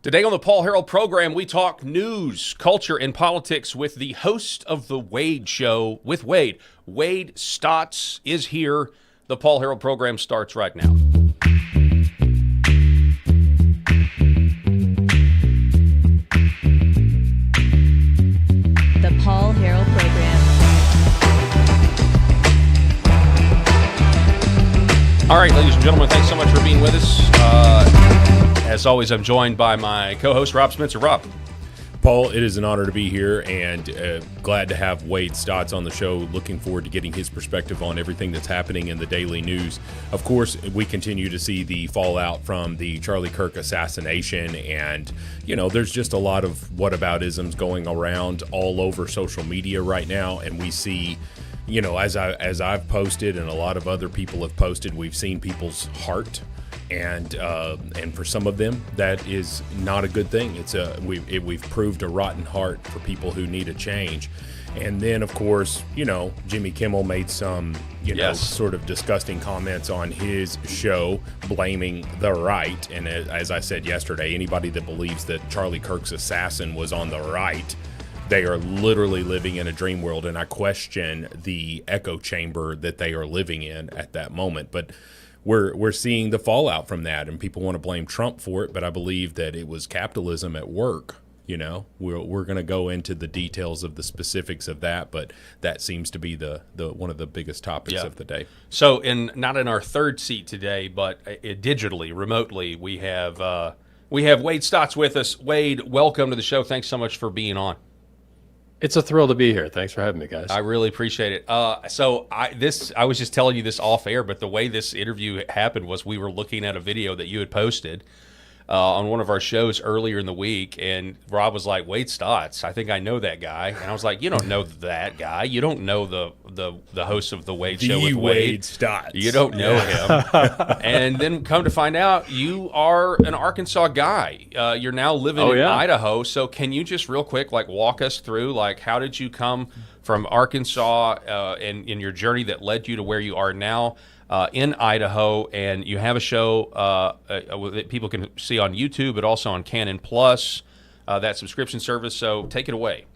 Today on the Paul Harrell program, we talk news, culture, and politics with the host of The Wade Show with Wade. Wade Stotts is here. The Paul Harrell program starts right now. The Paul Harrell program. All right, ladies and gentlemen, thanks so much for being with us. As always, I'm joined by my co-host, Rob Spencer. Rob. Paul, it is an honor to be here and glad to have Wade Stotts on the show. Looking forward to getting his perspective on everything that's happening in the daily news. Of course, we continue to see the fallout from the Charlie Kirk assassination, and, you know, there's just a lot of whataboutisms going around all over social media right now, and we see, you know, as I've posted and a lot of other people have posted, we've seen people's heart. And for some of them, that is not a good thing. We've proved a rotten heart for people who need a change. And then, of course, you know, Jimmy Kimmel made some, sort of disgusting comments on his show, blaming the right. And as I said yesterday, anybody that believes that Charlie Kirk's assassin was on the right, they are literally living in a dream world. And I question the echo chamber that they are living in at that moment. But we're seeing the fallout from that, and people want to blame Trump for it, but I believe that it was capitalism at work. You know, we're going to go into the details of the specifics of that, but that seems to be the one of the biggest topics of the day. So, not in our third seat today, but digitally, remotely, we have Wade Stotts with us. Wade, welcome to the show. Thanks so much for being on. It's a thrill to be here. Thanks for having me, guys. I really appreciate it. I was just telling you this off air, but the way this interview happened was we were looking at a video that you had posted on one of our shows earlier in the week, and Rob was like, "Wade Stotts, I think I know that guy." And I was like, "You don't know that guy. You don't know the host of the Wade Show with Wade Stotts. You don't know him." And then come to find out, you are an Arkansas guy. You're now living in Idaho. So can you just real quick, walk us through, how did you come from Arkansas and in your journey that led you to where you are now? In Idaho, and you have a show that people can see on YouTube, but also on Canon Plus, that subscription service. So take it away.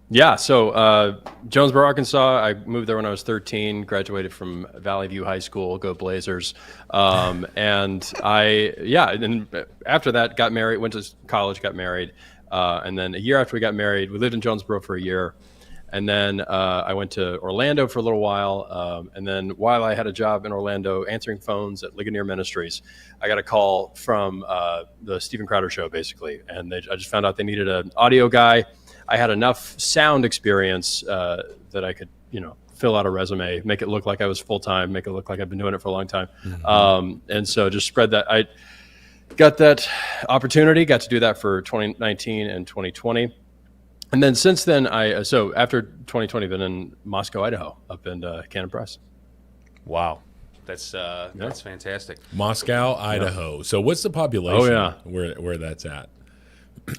Yeah, so Jonesboro, Arkansas. I moved there when I was 13, graduated from Valley View High School, go Blazers. And then after that, got married, went to college, got married. And then a year after we got married, we lived in Jonesboro for a year. And then I went to Orlando for a little while. And then while I had a job in Orlando answering phones at Ligonier Ministries, I got a call from the Steven Crowder Show, basically. And I just found out they needed an audio guy. I had enough sound experience that I could, fill out a resume, make it look like I was full-time, make it look like I've been doing it for a long time. Mm-hmm. And so just spread that. I got that opportunity, got to do that for 2019 and 2020. And then since then, so after 2020, been in Moscow, Idaho, up in Cannon Press. Wow, that's fantastic. Moscow, Idaho. Yeah. So what's the population? Oh, yeah. Where that's at?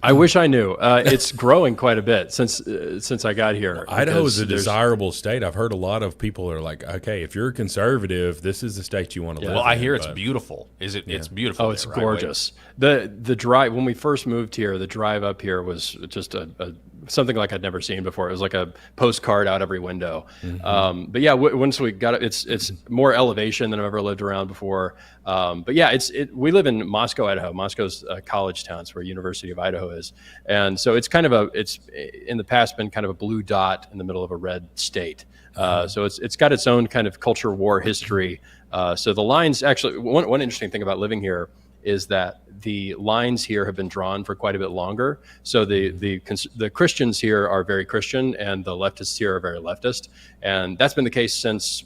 I wish I knew. It's growing quite a bit since I got here. Idaho is a desirable state. I've heard a lot of people are like, okay, if you're a conservative, this is the state you want to live in. Well, I hear it's beautiful. Is it? Yeah. It's beautiful. Oh, it's gorgeous. The drive, when we first moved here, the drive up here was just something like I'd never seen before. It was like a postcard out every window. Mm-hmm. But yeah, once we got it, it's more elevation than I've ever lived around before. But yeah, we live in Moscow, Idaho. Moscow's a college town. It's where University of Idaho is. And so it's it's in the past been kind of a blue dot in the middle of a red state. So it's got its own kind of culture war history. So the lines, actually, one interesting thing about living here is that the lines here have been drawn for quite a bit longer. So the Christians here are very Christian, and the leftists here are very leftist, and that's been the case since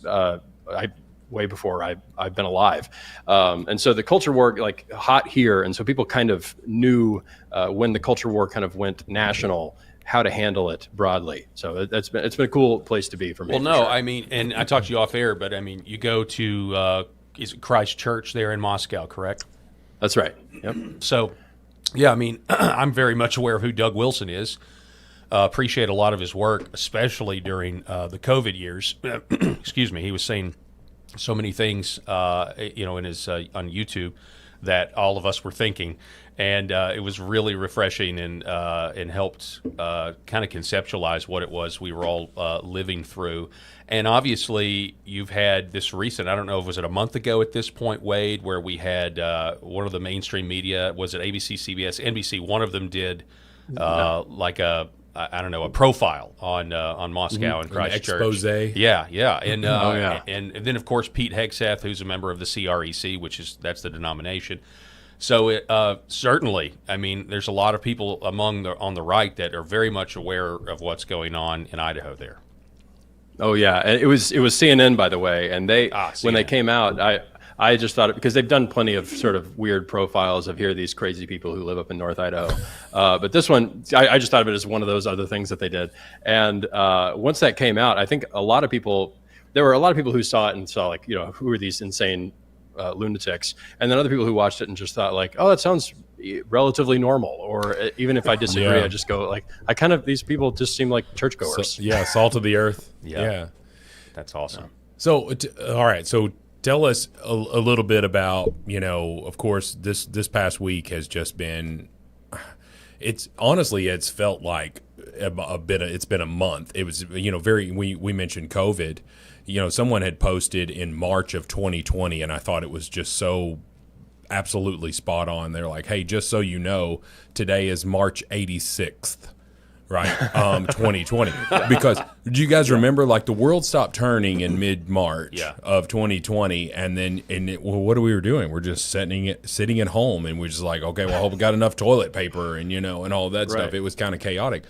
way before I've been alive. And so the culture war hot here, and so people kind of knew when the culture war kind of went national, how to handle it broadly. So it's been a cool place to be for me. Well, no, sure. I mean, and I talked to you off air, but I mean, you go to is it Christ Church there in Moscow, correct? That's right. Yep. So, yeah, I mean, I'm very much aware of who Doug Wilson is. Appreciate a lot of his work, especially during the COVID years. Excuse me. He was saying so many things, in his on YouTube. that all of us were thinking. And it was really refreshing and helped kind of conceptualize what it was we were all living through. And obviously, you've had this recent, I don't know, was it a month ago at this point, Wade, where we had one of the mainstream media, was it ABC, CBS, NBC, one of them did like a profile on Moscow and Christchurch. An expose. Yeah. And, and then, of course, Pete Hegseth, who's a member of the CREC, that's the denomination. So certainly, I mean, there's a lot of people on the right that are very much aware of what's going on in Idaho there. Oh yeah, and it was CNN, by the way, and when they came out, I just thought, because they've done plenty of sort of weird profiles of here are these crazy people who live up in North Idaho, but this one, I just thought of it as one of those other things that they did. And once that came out, I think there were a lot of people who saw it and saw, like, who are these insane lunatics, and then other people who watched it and just thought, like, oh, that sounds relatively normal. Or even if I disagree, I just go, like, these people just seem like churchgoers. Salt of the earth. Yeah. That's awesome. So all right, so tell us a little bit about, of course, this past week has just been, it's felt like it's been a month. It was, we mentioned COVID. Someone had posted in March of 2020, and I thought it was just so absolutely spot on. They're like, hey, just so you know, today is March 86th, right? 2020. Because do you guys remember, like, the world stopped turning in mid-March of 2020, and then what we were doing? We're just sitting at home, and we're just like, okay, well, I hope we got enough toilet paper and all that stuff. It was kind of chaotic.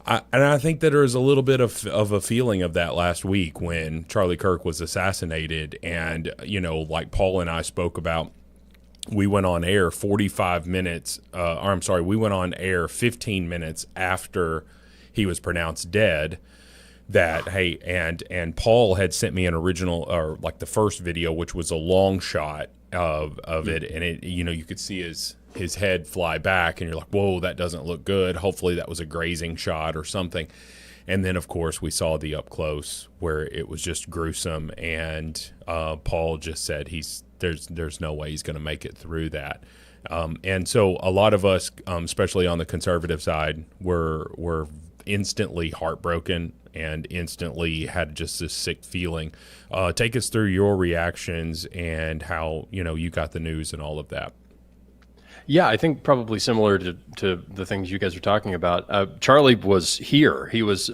And I think that there was a little bit of a feeling of that last week when Charlie Kirk was assassinated, and like Paul and I spoke about, we went on air 45 minutes. We went on air 15 minutes after he was pronounced dead. And Paul had sent me an original, or like the first video, which was a long shot of it, and it, you could see his head fly back, and you're like, whoa, that doesn't look good. Hopefully that was a grazing shot or something. And then, of course, we saw the up close where it was just gruesome, and Paul just said there's no way he's going to make it through that. And so a lot of us, especially on the conservative side, were instantly heartbroken and instantly had just this sick feeling. Take us through your reactions and how you got the news and all of that. Yeah, I think probably similar to the things you guys are talking about. Charlie was here. He was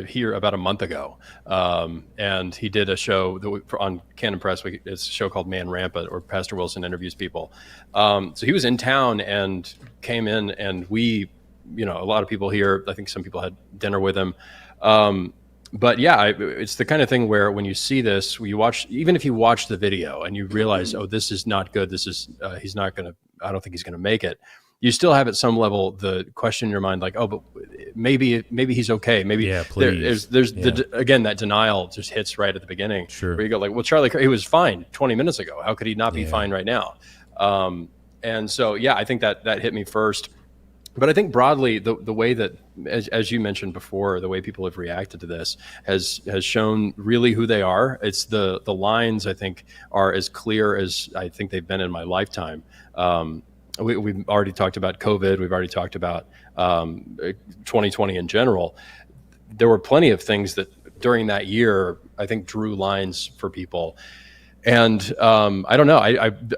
here about a month ago, and he did a show on Canon Press. It's a show called Man Rampant, or Pastor Wilson Interviews People. So he was in town and came in, and we, a lot of people here, I think some people had dinner with him. But yeah, it's the kind of thing where when you see this, even if you watch the video and you realize, oh, this is not good, I don't think he's going to make it, you still have at some level the question in your mind, like, oh, but maybe he's okay. Maybe there's again, that denial just hits right at the beginning. Sure. Where you go, like, well, Charlie, he was fine 20 minutes ago. How could he not be fine right now? And so, yeah, I think that hit me first. But I think broadly, the way that, as you mentioned before, the way people have reacted to this has shown really who they are. It's the lines, I think, are as clear as I think they've been in my lifetime. We've already talked about COVID. We've already talked about 2020 in general. There were plenty of things that during that year, I think, drew lines for people. And I don't know.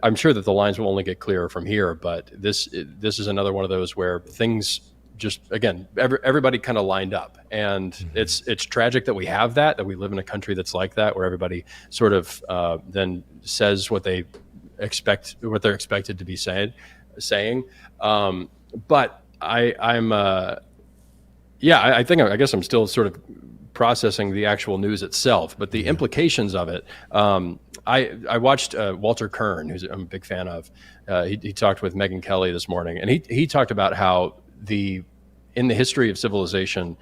I'm sure that the lines will only get clearer from here. But this is another one of those where things just, again, everybody kind of lined up. And it's tragic that we have that we live in a country that's like that, where everybody sort of then says what they're expected to be saying. But I guess I'm still sort of processing the actual news itself, but the implications of it. I watched Walter Kern, who I'm a big fan of. He talked with Megyn Kelly this morning, and he talked about how in the history of civilization,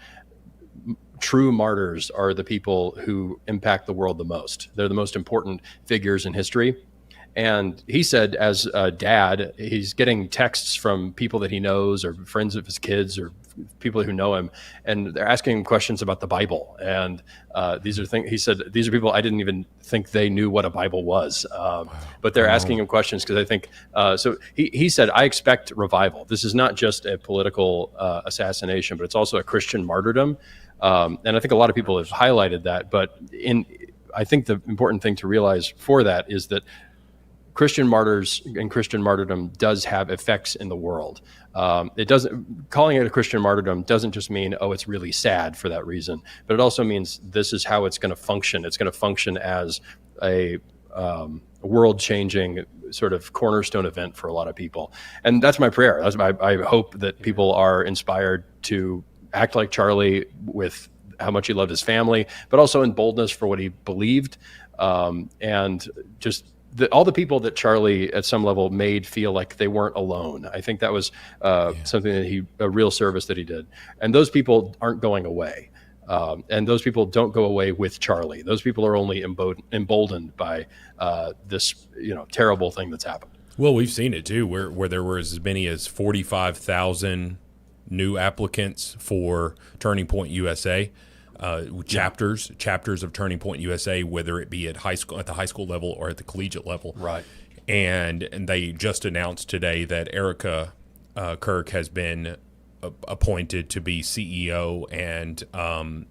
true martyrs are the people who impact the world the most. They're the most important figures in history. And he said, as a dad, he's getting texts from people that he knows, or friends of his kids, or people who know him, and they're asking him questions about the Bible. And these are things, he said, these are people I didn't even think they knew what a Bible was. But they're asking him questions because I think, so he said, I expect revival. This is not just a political assassination, but it's also a Christian martyrdom. And I think a lot of people have highlighted that. But I think the important thing to realize for that is that Christian martyrs and Christian martyrdom does have effects in the world. It doesn't, calling it a Christian martyrdom doesn't just mean, oh, it's really sad for that reason, but it also means this is how it's going to function. It's going to function as a world-changing sort of cornerstone event for a lot of people. And that's my prayer. I hope that people are inspired to act like Charlie with how much he loved his family, but also in boldness for what he believed. And just all the people that Charlie at some level made feel like they weren't alone. I think that was something that a real service that he did. And those people aren't going away. And those people don't go away with Charlie. Those people are only emboldened by this, terrible thing that's happened. Well, we've seen it too, where there were as many as 45,000 new applicants for Turning Point USA. Chapters of Turning Point USA, whether it be at the high school level or at the collegiate level. Right. And they just announced today that Erica Kirk has been appointed to be CEO and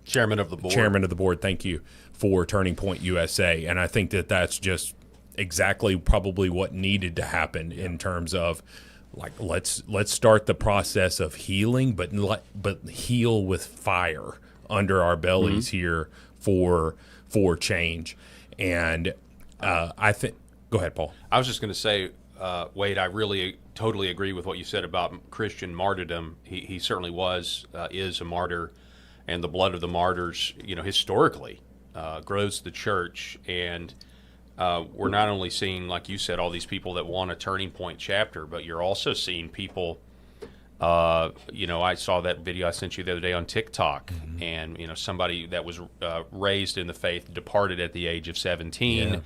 chairman of the board. Chairman of the board. Thank you, for Turning Point USA. And I think that that's just exactly probably what needed to happen in terms of, like, let's start the process of healing, but heal with fire under our bellies here for change. And I think, go ahead, Paul. I was just going to say, Wade, I really totally agree with what you said about Christian martyrdom. He certainly is a martyr, and the blood of the martyrs, historically grows the church. And we're not only seeing, like you said, all these people that want a Turning Point chapter, but you're also seeing people. I saw that video I sent you the other day on TikTok, and somebody that was raised in the faith departed at the age of 17,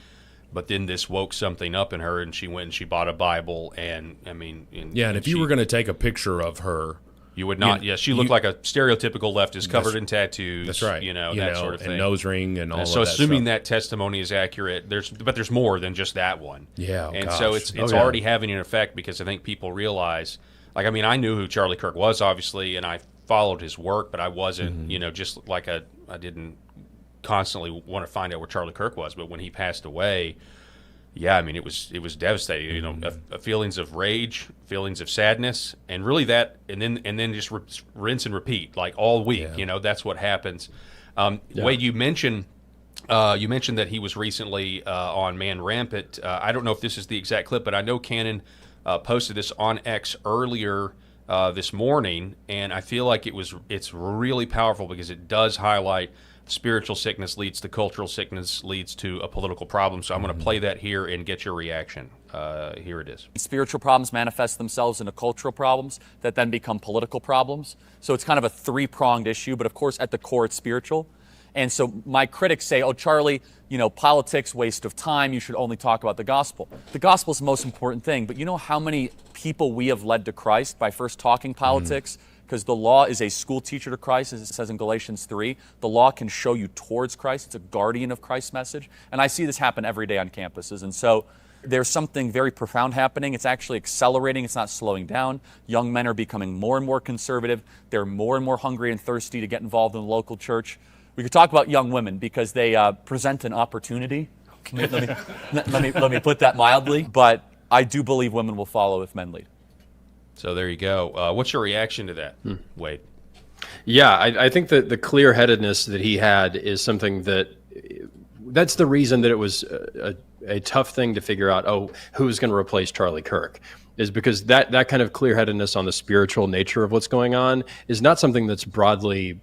but then this woke something up in her, and she went and she bought a Bible, and and if you were going to take a picture of her, you would not. She looked like a stereotypical leftist, covered in tattoos. That's right. That sort of thing, and nose ring and all. And of so, that assuming stuff. that testimony is accurate, there's more than just that one. Yeah, and so it's already having an effect, because I think people realize. I knew who Charlie Kirk was, obviously, and I followed his work, but I wasn't, just like I didn't constantly want to find out where Charlie Kirk was. But when he passed away, it was devastating. Feelings of rage, feelings of sadness, and really that, and then just rinse and repeat, like all week. Yeah. That's what happens. Wade, you mentioned that he was recently on Man Rampant. I don't know if this is the exact clip, but I know Cannon posted this on X earlier this morning, and I feel like it's really powerful, because it does highlight spiritual sickness leads to cultural sickness, leads to a political problem. So I'm going to play that here and get your reaction. Here it is. Spiritual problems manifest themselves into cultural problems that then become political problems. So it's kind of a three-pronged issue, but of course at the core it's spiritual. And so my critics say, oh, Charlie, politics, waste of time. You should only talk about the gospel. The gospel is the most important thing. But you know how many people we have led to Christ by first talking politics? Because the law is a school teacher to Christ, as it says in Galatians 3. The law can show you towards Christ. It's a guardian of Christ's message. And I see this happen every day on campuses. And so there's something very profound happening. It's actually accelerating. It's not slowing down. Young men are becoming more and more conservative. They're more and more hungry and thirsty to get involved in the local church. We could talk about young women, because they present an opportunity. Let me put that mildly. But I do believe women will follow if men lead. So there you go. What's your reaction to that, Wade? Yeah, I think that the clear-headedness that he had is something that's the reason that it was a tough thing to figure out, who's going to replace Charlie Kirk, is because that kind of clear-headedness on the spiritual nature of what's going on is not something that's broadly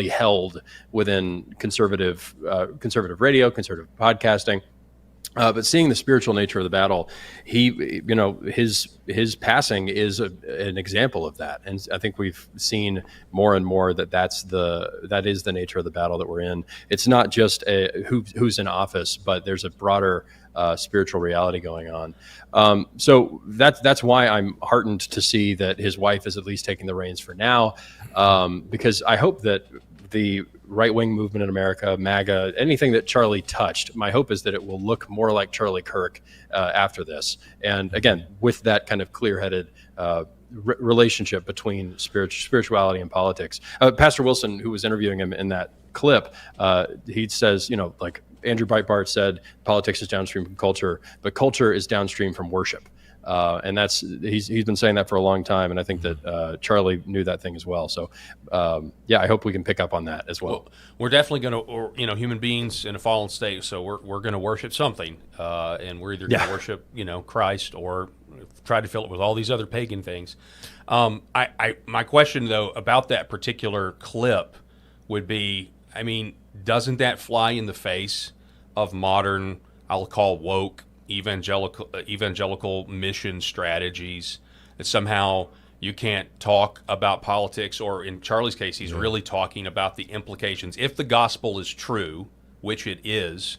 held within conservative radio, conservative podcasting. But seeing the spiritual nature of the battle, his passing is an example of that, and I think we've seen more and more that is the nature of the battle that we're in. It's not just who's in office, but there's a broader spiritual reality going on. So that's why I'm heartened to see that his wife is at least taking the reins for now, because I hope that the right-wing movement in America, MAGA, anything that Charlie touched, my hope is that it will look more like Charlie Kirk after this. And again, with that kind of clear-headed relationship between spirituality and politics. Pastor Wilson, who was interviewing him in that clip, he says, like Andrew Breitbart said, politics is downstream from culture, but culture is downstream from worship. And he's been saying that for a long time, and I think that Charlie knew that thing as well. So, I hope we can pick up on that as well. We're definitely going to, human beings in a fallen state, so we're going to worship something, and we're either going to worship, Christ, or try to fill it with all these other pagan things. My question though about that particular clip would be, doesn't that fly in the face of modern, I'll call woke, evangelical mission strategies, that somehow you can't talk about politics, or in Charlie's case, he's really talking about the implications. If the gospel is true, which it is,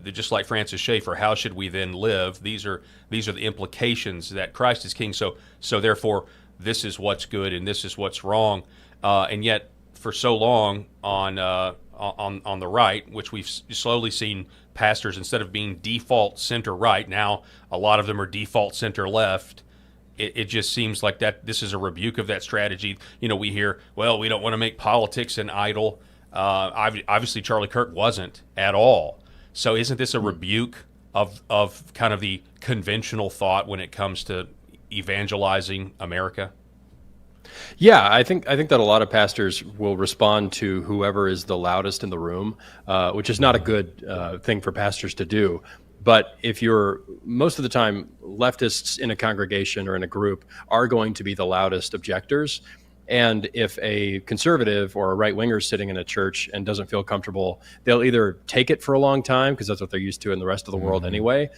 just like Francis Schaeffer, how should we then live? These are the implications that Christ is king. So therefore, this is what's good and this is what's wrong. And yet, for so long on the right, which we've slowly seen pastors, instead of being default center right, now a lot of them are default center left. It just seems like that this is a rebuke of that strategy. We hear, well, we don't want to make politics an idol. Obviously, Charlie Kirk wasn't at all. So isn't this a rebuke of kind of the conventional thought when it comes to evangelizing America? Yeah, I think that a lot of pastors will respond to whoever is the loudest in the room, which is not a good thing for pastors to do. But if you're, most of the time, leftists in a congregation or in a group are going to be the loudest objectors. And if a conservative or a right-winger is sitting in a church and doesn't feel comfortable, they'll either take it for a long time because that's what they're used to in the rest of the world anyway,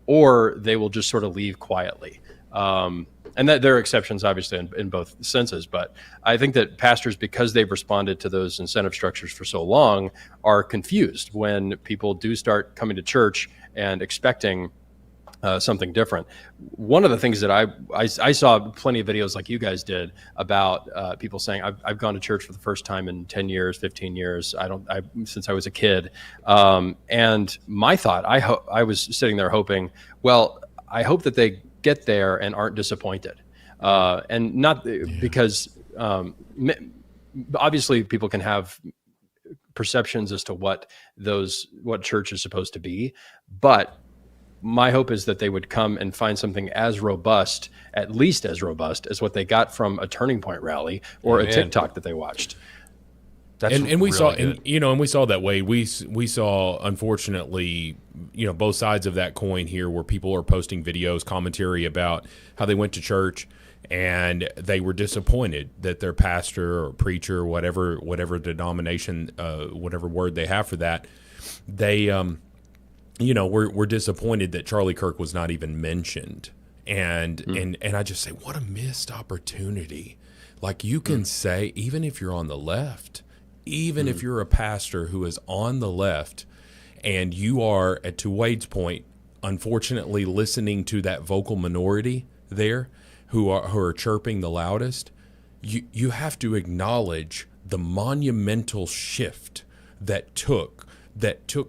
or they will just sort of leave quietly. And that there are exceptions, obviously, in both senses. But I think that pastors, because they've responded to those incentive structures for so long, are confused when people do start coming to church and expecting something different. One of the things that I saw plenty of videos like you guys did about people saying, I've gone to church for the first time in 10 years, 15 years. Since I was a kid. And my thought, I was sitting there hoping, well, I hope that they get there and aren't disappointed. And not because obviously people can have perceptions as to what church is supposed to be, but my hope is that they would come and find something as robust, at least as robust as what they got from a Turning Point rally or a TikTok that they watched. And we really saw, and we saw that way. We saw, unfortunately, both sides of that coin here, where people are posting videos, commentary about how they went to church and they were disappointed that their pastor or preacher, whatever denomination, whatever word they have for that, they we're disappointed that Charlie Kirk was not even mentioned. And I just say, what a missed opportunity. Like, you can say, even if you're on the left, even if you're a pastor who is on the left, and you are, to Wade's point, unfortunately listening to that vocal minority there who are chirping the loudest, you have to acknowledge the monumental shift that took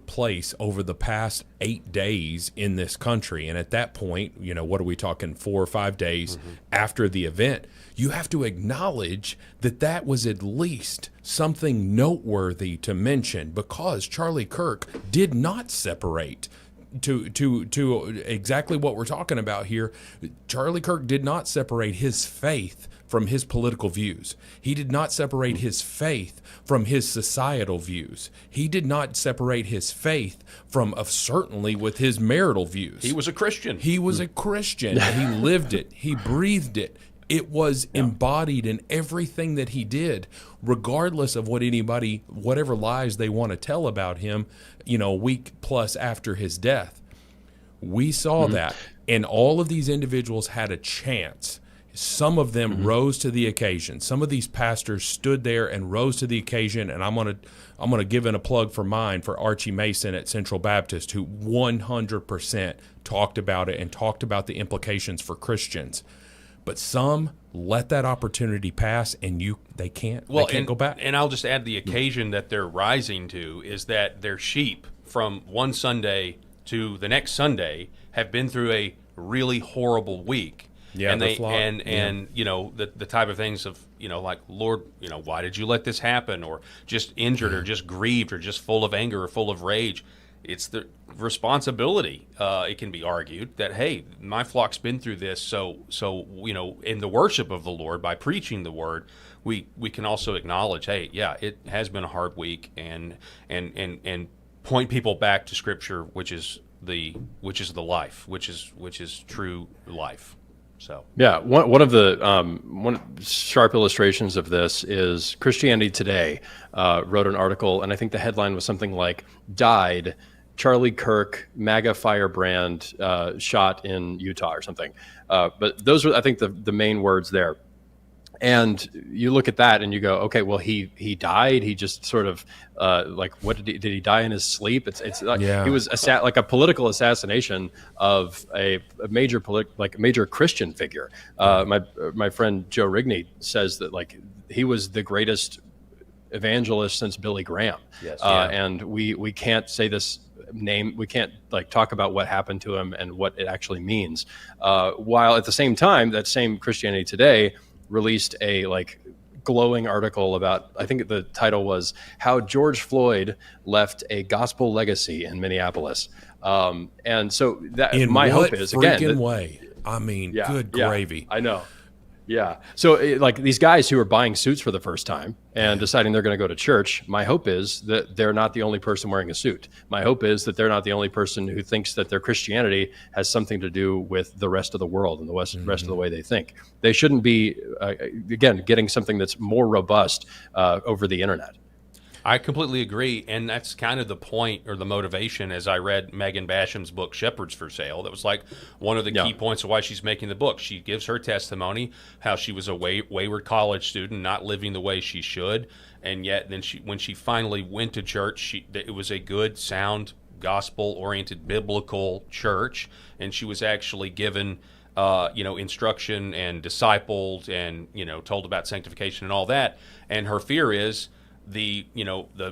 place over the past 8 days in this country. And at that point, what are we talking, 4 or 5 days after the event? You have to acknowledge that was at least something noteworthy to mention, because Charlie Kirk did not separate to exactly what we're talking about here. Charlie Kirk did not separate his faith from his political views. He did not separate his faith from his societal views. He did not separate his faith from, certainly, with his marital views. He was a Christian. He was a Christian. He lived it. He breathed it. It was embodied in everything that he did, regardless of whatever lies they want to tell about him, a week plus after his death. We saw that, and all of these individuals had a chance some of them rose to the occasion. Some of these pastors stood there and rose to the occasion, and I'm gonna give in a plug for mine, for Archie Mason at Central Baptist, who 100% talked about it and talked about the implications for Christians. But some let that opportunity pass, and they can't go back. And I'll just add, the occasion that they're rising to is that their sheep from one Sunday to the next Sunday have been through a really horrible week. Yeah, and the type of things of, like, Lord, why did you let this happen? Or just injured or just grieved or just full of anger or full of rage. It's the responsibility, it can be argued, that, hey, my flock's been through this, so in the worship of the Lord, by preaching the word, we can also acknowledge, hey, yeah, it has been a hard week, and point people back to Scripture, which is the life, which is true life. So yeah, one of the sharp illustrations of this is Christianity Today wrote an article, and I think the headline was something like "Died, Charlie Kirk, MAGA firebrand shot in Utah" or something. But those were, I think, the main words there. And you look at that and you go, okay, well, he died. He just sort of what did he die in his sleep? It's like he was like a political assassination of a major major Christian figure. My friend Joe Rigney says that, like, he was the greatest evangelist since Billy Graham. Yes, and we can't say this name. We can't talk about what happened to him and what it actually means. While at the same time, that same Christianity Today released a glowing article about, I think the title was "How George Floyd Left a Gospel Legacy in Minneapolis." And so that my hope is, again, way. I mean, good gravy. I know. Yeah. So these guys who are buying suits for the first time and deciding they're going to go to church, my hope is that they're not the only person wearing a suit. My hope is that they're not the only person who thinks that their Christianity has something to do with the rest of the world and the rest of the way they think. They shouldn't be, again, getting something that's more robust over the internet. I completely agree, and that's kind of the point or the motivation. As I read Megan Basham's book, Shepherds for Sale, that was like one of the key points of why she's making the book. She gives her testimony, how she was a wayward college student, not living the way she should, and yet then when she finally went to church, it was a good, sound, gospel-oriented, biblical church, and she was actually given instruction and discipled and, told about sanctification and all that. And her fear is the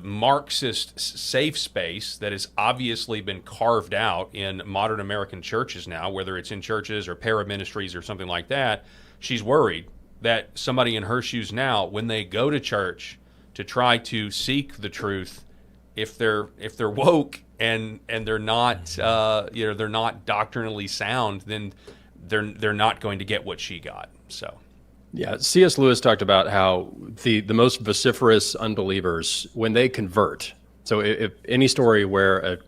Marxist safe space that has obviously been carved out in modern American churches now, whether it's in churches or paraministries or something like that. She's worried that somebody in her shoes now, when they go to church to try to seek the truth, if they're woke and they're not they're not doctrinally sound, then they're not going to get what she got. So. Yeah, C.S. Lewis talked about how the most vociferous unbelievers, when they convert, so if any story where an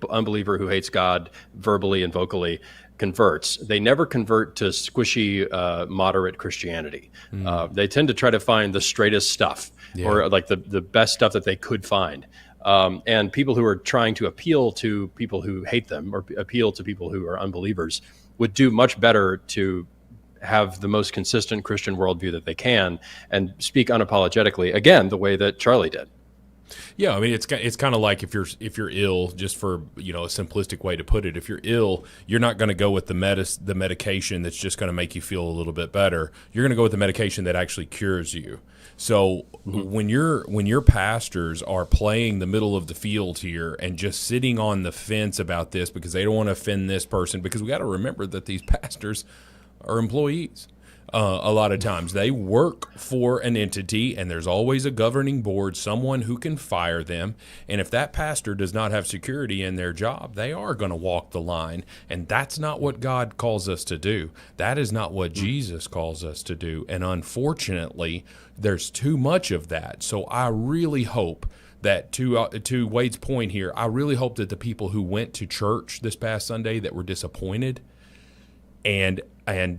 unbeliever who hates God verbally and vocally converts, they never convert to squishy, moderate Christianity. They tend to try to find the straightest stuff, or the best stuff that they could find. And people who are trying to appeal to people who hate them or appeal to people who are unbelievers would do much better to have the most consistent Christian worldview that they can and speak unapologetically, again, the way that Charlie did. Yeah, I mean, it's kind of like if you're ill, just for a simplistic way to put it, if you're ill, you're not going to go with the medication that's just going to make you feel a little bit better. You're going to go with the medication that actually cures you. So when your pastors are playing the middle of the field here and just sitting on the fence about this because they don't want to offend this person, because we got to remember that these pastors are employees. A lot of times they work for an entity, and there's always a governing board, someone who can fire them. And if that pastor does not have security in their job, they are going to walk the line. And that's not what God calls us to do. That is not what Jesus calls us to do. And unfortunately, there's too much of that. So I really hope that, to Wade's point here, I really hope that the people who went to church this past Sunday that were disappointed and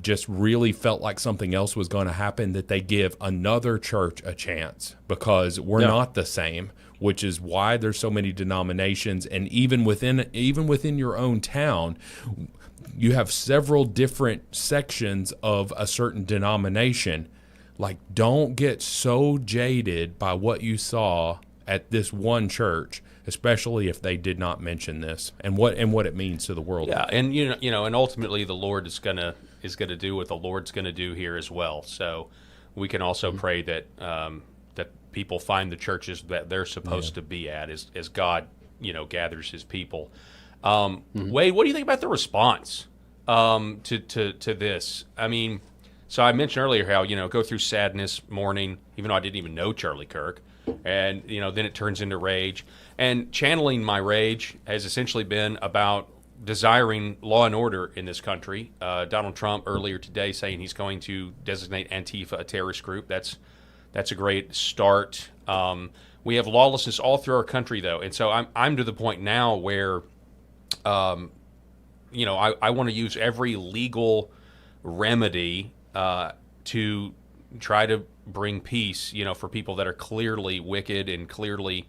just really felt like something else was going to happen, that they give another church a chance, because we're not the same, which is why there's so many denominations. And even within your own town, you have several different sections of a certain denomination. Like, don't get so jaded by what you saw at this one church, especially if they did not mention this and what it means to the world. Yeah, and and ultimately the Lord is gonna do what the Lord's gonna do here as well. So we can also pray that that people find the churches that they're supposed to be at as God gathers His people. Wade, what do you think about the response to this? I mean, so I mentioned earlier how go through sadness, mourning, even though I didn't even know Charlie Kirk, and then it turns into rage. And channeling my rage has essentially been about desiring law and order in this country. Donald Trump earlier today saying he's going to designate Antifa a terrorist group. That's a great start. We have lawlessness all through our country, though, and so I'm to the point now where, I want to use every legal remedy to try to bring peace, for people that are clearly wicked and clearly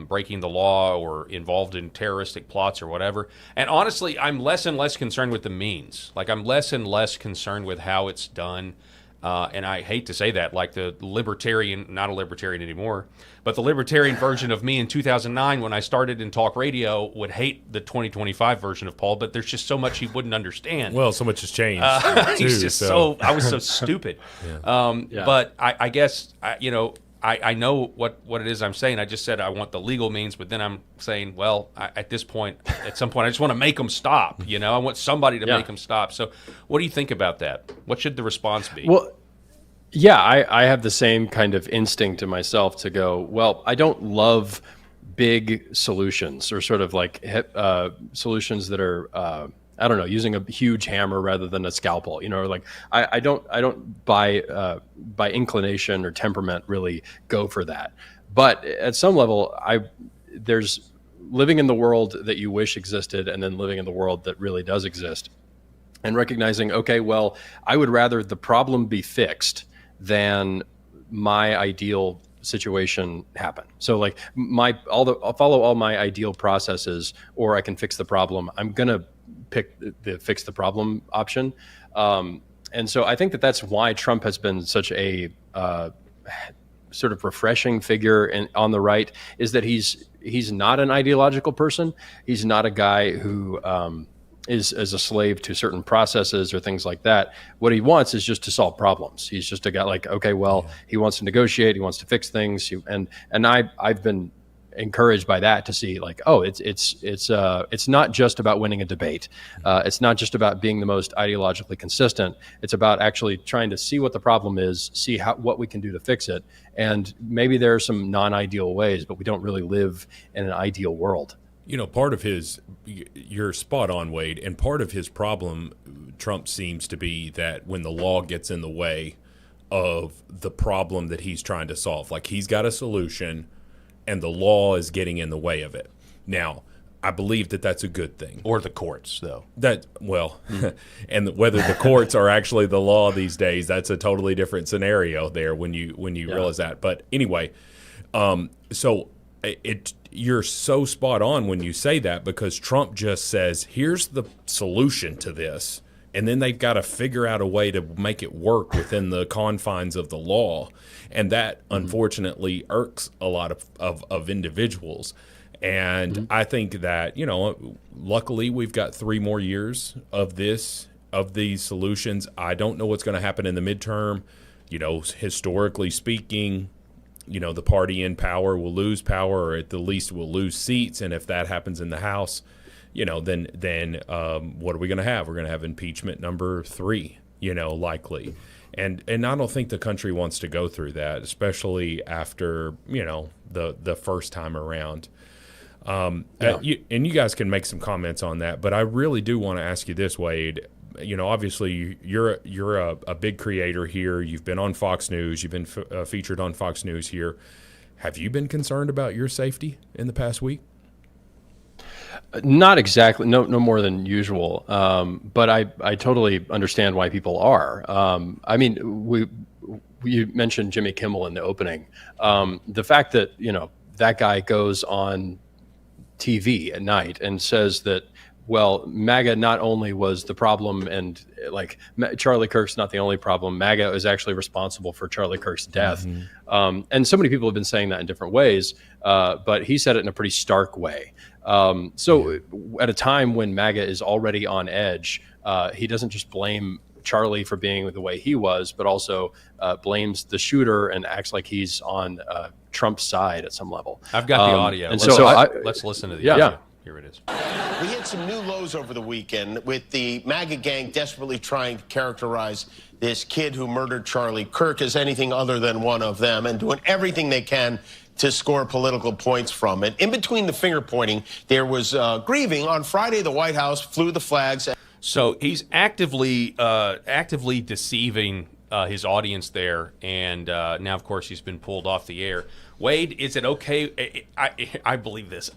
breaking the law or involved in terroristic plots or whatever. And honestly, I'm less and less concerned with the means. Like, I'm less and less concerned with how it's done. And I hate to say that, like the libertarian, not a libertarian anymore, but the libertarian version of me in 2009 when I started in talk radio would hate the 2025 version of Paul, but there's just so much he wouldn't understand. Well, so much has changed. He's just I was so stupid. But I guess, I know what it is I'm saying. I just said I want the legal means, but then I'm saying, well, at this point, at some point, I just want to make them stop. I want somebody to make them stop. So what do you think about that? What should the response be? Well, yeah, I have the same kind of instinct in myself to go, well, I don't love big solutions or sort of like solutions that are, I don't know, using a huge hammer rather than a scalpel. Like I don't by inclination or temperament really go for that. But at some level, there's living in the world that you wish existed, and then living in the world that really does exist, and recognizing, okay, well, I would rather the problem be fixed than my ideal situation happen. So like I'll follow all my ideal processes, or I can fix the problem. I'm gonna pick the fix the problem option. And so I think that's why Trump has been such a sort of refreshing figure on the right, is that he's not an ideological person. He's not a guy who is a slave to certain processes or things like that. What he wants is just to solve problems. He's just a guy like, okay, well, he wants to negotiate, he wants to fix things. And I've been encouraged by that, to see like, oh, it's not just about winning a debate. It's not just about being the most ideologically consistent. It's about actually trying to see what the problem is, see what we can do to fix it. And maybe there are some non-ideal ways, but we don't really live in an ideal world. Part of you're spot on, Wade, and part of his problem, Trump, seems to be that when the law gets in the way of the problem that he's trying to solve, like he's got a solution and the law is getting in the way of it. Now, I believe that's a good thing. Or the courts, though. And whether the courts are actually the law these days, that's a totally different scenario there when you realize that. But anyway, so you're so spot on when you say that, because Trump just says, here's the solution to this, and then they've got to figure out a way to make it work within the confines of the law. And that, unfortunately, irks a lot of individuals. And I think that, luckily we've got 3 more years of these solutions. I don't know what's going to happen in the midterm. Historically speaking, the party in power will lose power, or at the least will lose seats. And if that happens in the House, then what are we going to have? We're going to have impeachment number 3, likely. And I don't think the country wants to go through that, especially after, the first time around. And you guys can make some comments on that, but I really do want to ask you this, Wade. Obviously you're a big creator here. You've been on Fox News. You've been featured on Fox News here. Have you been concerned about your safety in the past week? Not exactly, no more than usual. But I totally understand why people are. I mean, you mentioned Jimmy Kimmel in the opening. The fact that that guy goes on TV at night and says that well, MAGA not only was the problem, and like Charlie Kirk's not the only problem. MAGA is actually responsible for Charlie Kirk's death. And so many people have been saying that in different ways, but he said it in a pretty stark way. So at a time when MAGA is already on edge, he doesn't just blame Charlie for being the way he was, but also blames the shooter and acts like he's on Trump's side at some level. I've got the audio. And let's listen to the audio. Here it is. We hit some new lows over the weekend with the MAGA gang desperately trying to characterize this kid who murdered Charlie Kirk as anything other than one of them and doing everything they can to score political points from it. In between the finger pointing, there was grieving. On Friday, the White House flew the flags. So he's actively deceiving his audience there, and now, of course, he's been pulled off the air. Wade, is it okay? I believe this.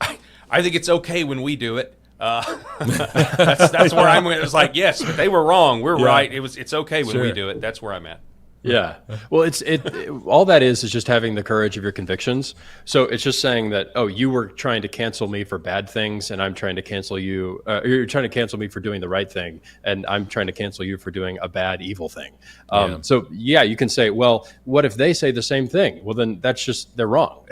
I think it's okay when we do it. That's where I'm at. It was like, yes, but they were wrong. We're right. It's okay when we do it. That's where I'm at. Yeah. Well, all that is just having the courage of your convictions. So it's just saying that, oh, you were trying to cancel me for bad things, and I'm trying to cancel you. You're trying to cancel me for doing the right thing, and I'm trying to cancel you for doing a bad, evil thing. So yeah, you can say, well, what if they say the same thing? Well, then they're wrong.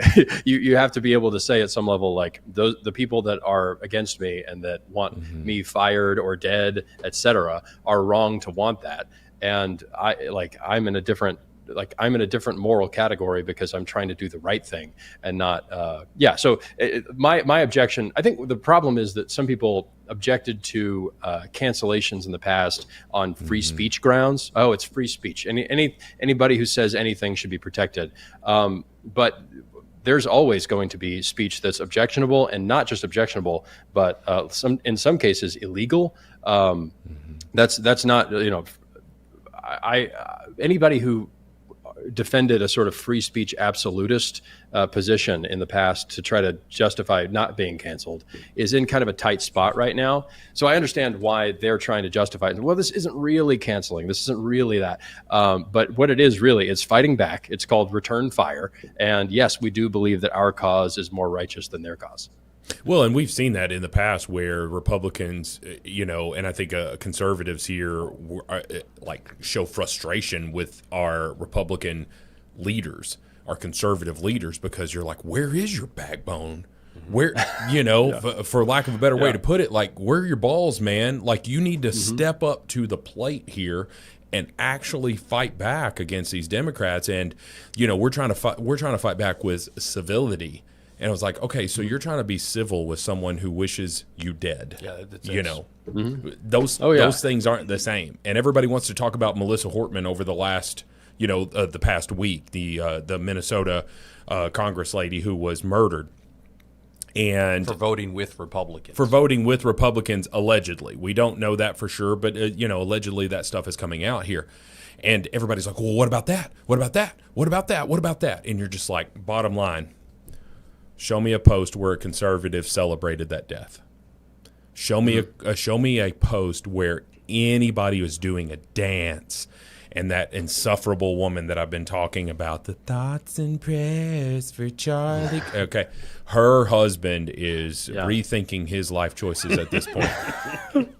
You have to be able to say at some level, like the people that are against me and that want me fired or dead, etc., are wrong to want that. And I'm in a different moral category because I'm trying to do the right thing and not So my objection, I think the problem is that some people objected to cancellations in the past on free speech grounds. Oh, it's free speech. Anybody who says anything should be protected. But there's always going to be speech that's objectionable, and not just objectionable, but in some cases illegal. That's not, anybody who defended a sort of free speech absolutist position in the past to try to justify not being canceled is in kind of a tight spot right now. So I understand why they're trying to justify it. Well, this isn't really canceling. This isn't really that. But what it is really, it's fighting back. It's called return fire. And yes, we do believe that our cause is more righteous than their cause. Well, and we've seen that in the past where Republicans, and I think conservatives here show frustration with our Republican leaders, our conservative leaders, because you're like, where is your backbone? Where, for lack of a better way to put it, like, where are your balls, man? Like, you need to step up to the plate here and actually fight back against these Democrats. And, we're trying to fight back with civility. And I was like, okay, so you're trying to be civil with someone who wishes you dead. Yeah, those things aren't the same. And everybody wants to talk about Melissa Hortman over the last, the past week, the Minnesota Congress lady who was murdered. And for voting with Republicans. For voting with Republicans, allegedly. We don't know that for sure, but, allegedly that stuff is coming out here. And everybody's like, well, what about that? What about that? What about that? What about that? And you're just like, bottom line. Show me a post where a conservative celebrated that death. Show me a post where anybody was doing a dance, and that insufferable woman that I've been talking about, the thoughts and prayers for Charlie. Okay, her husband is rethinking his life choices at this point.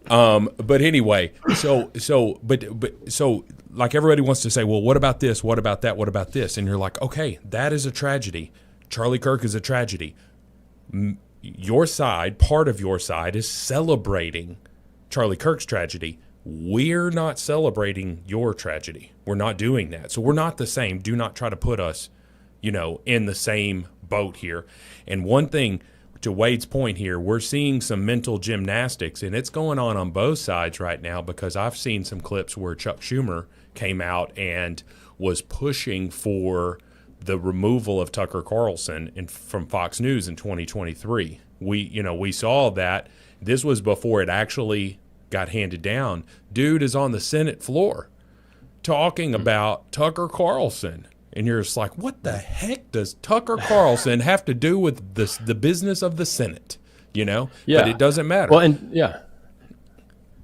But anyway, so like everybody wants to say, well, what about this? What about that? What about this? And you're like, okay, that is a tragedy. Charlie Kirk is a tragedy. Your side, part of your side, is celebrating Charlie Kirk's tragedy. We're not celebrating your tragedy. We're not doing that. So we're not the same. Do not try to put us, in the same boat here. And one thing, to Wade's point here, we're seeing some mental gymnastics, and it's going on both sides right now, because I've seen some clips where Chuck Schumer came out and was pushing for the removal of Tucker Carlson from Fox News in 2023. We saw that. This was before it actually got handed down. Dude is on the Senate floor talking about Tucker Carlson. And you're just like, what the heck does Tucker Carlson have to do with the business of the Senate? Yeah. But it doesn't matter.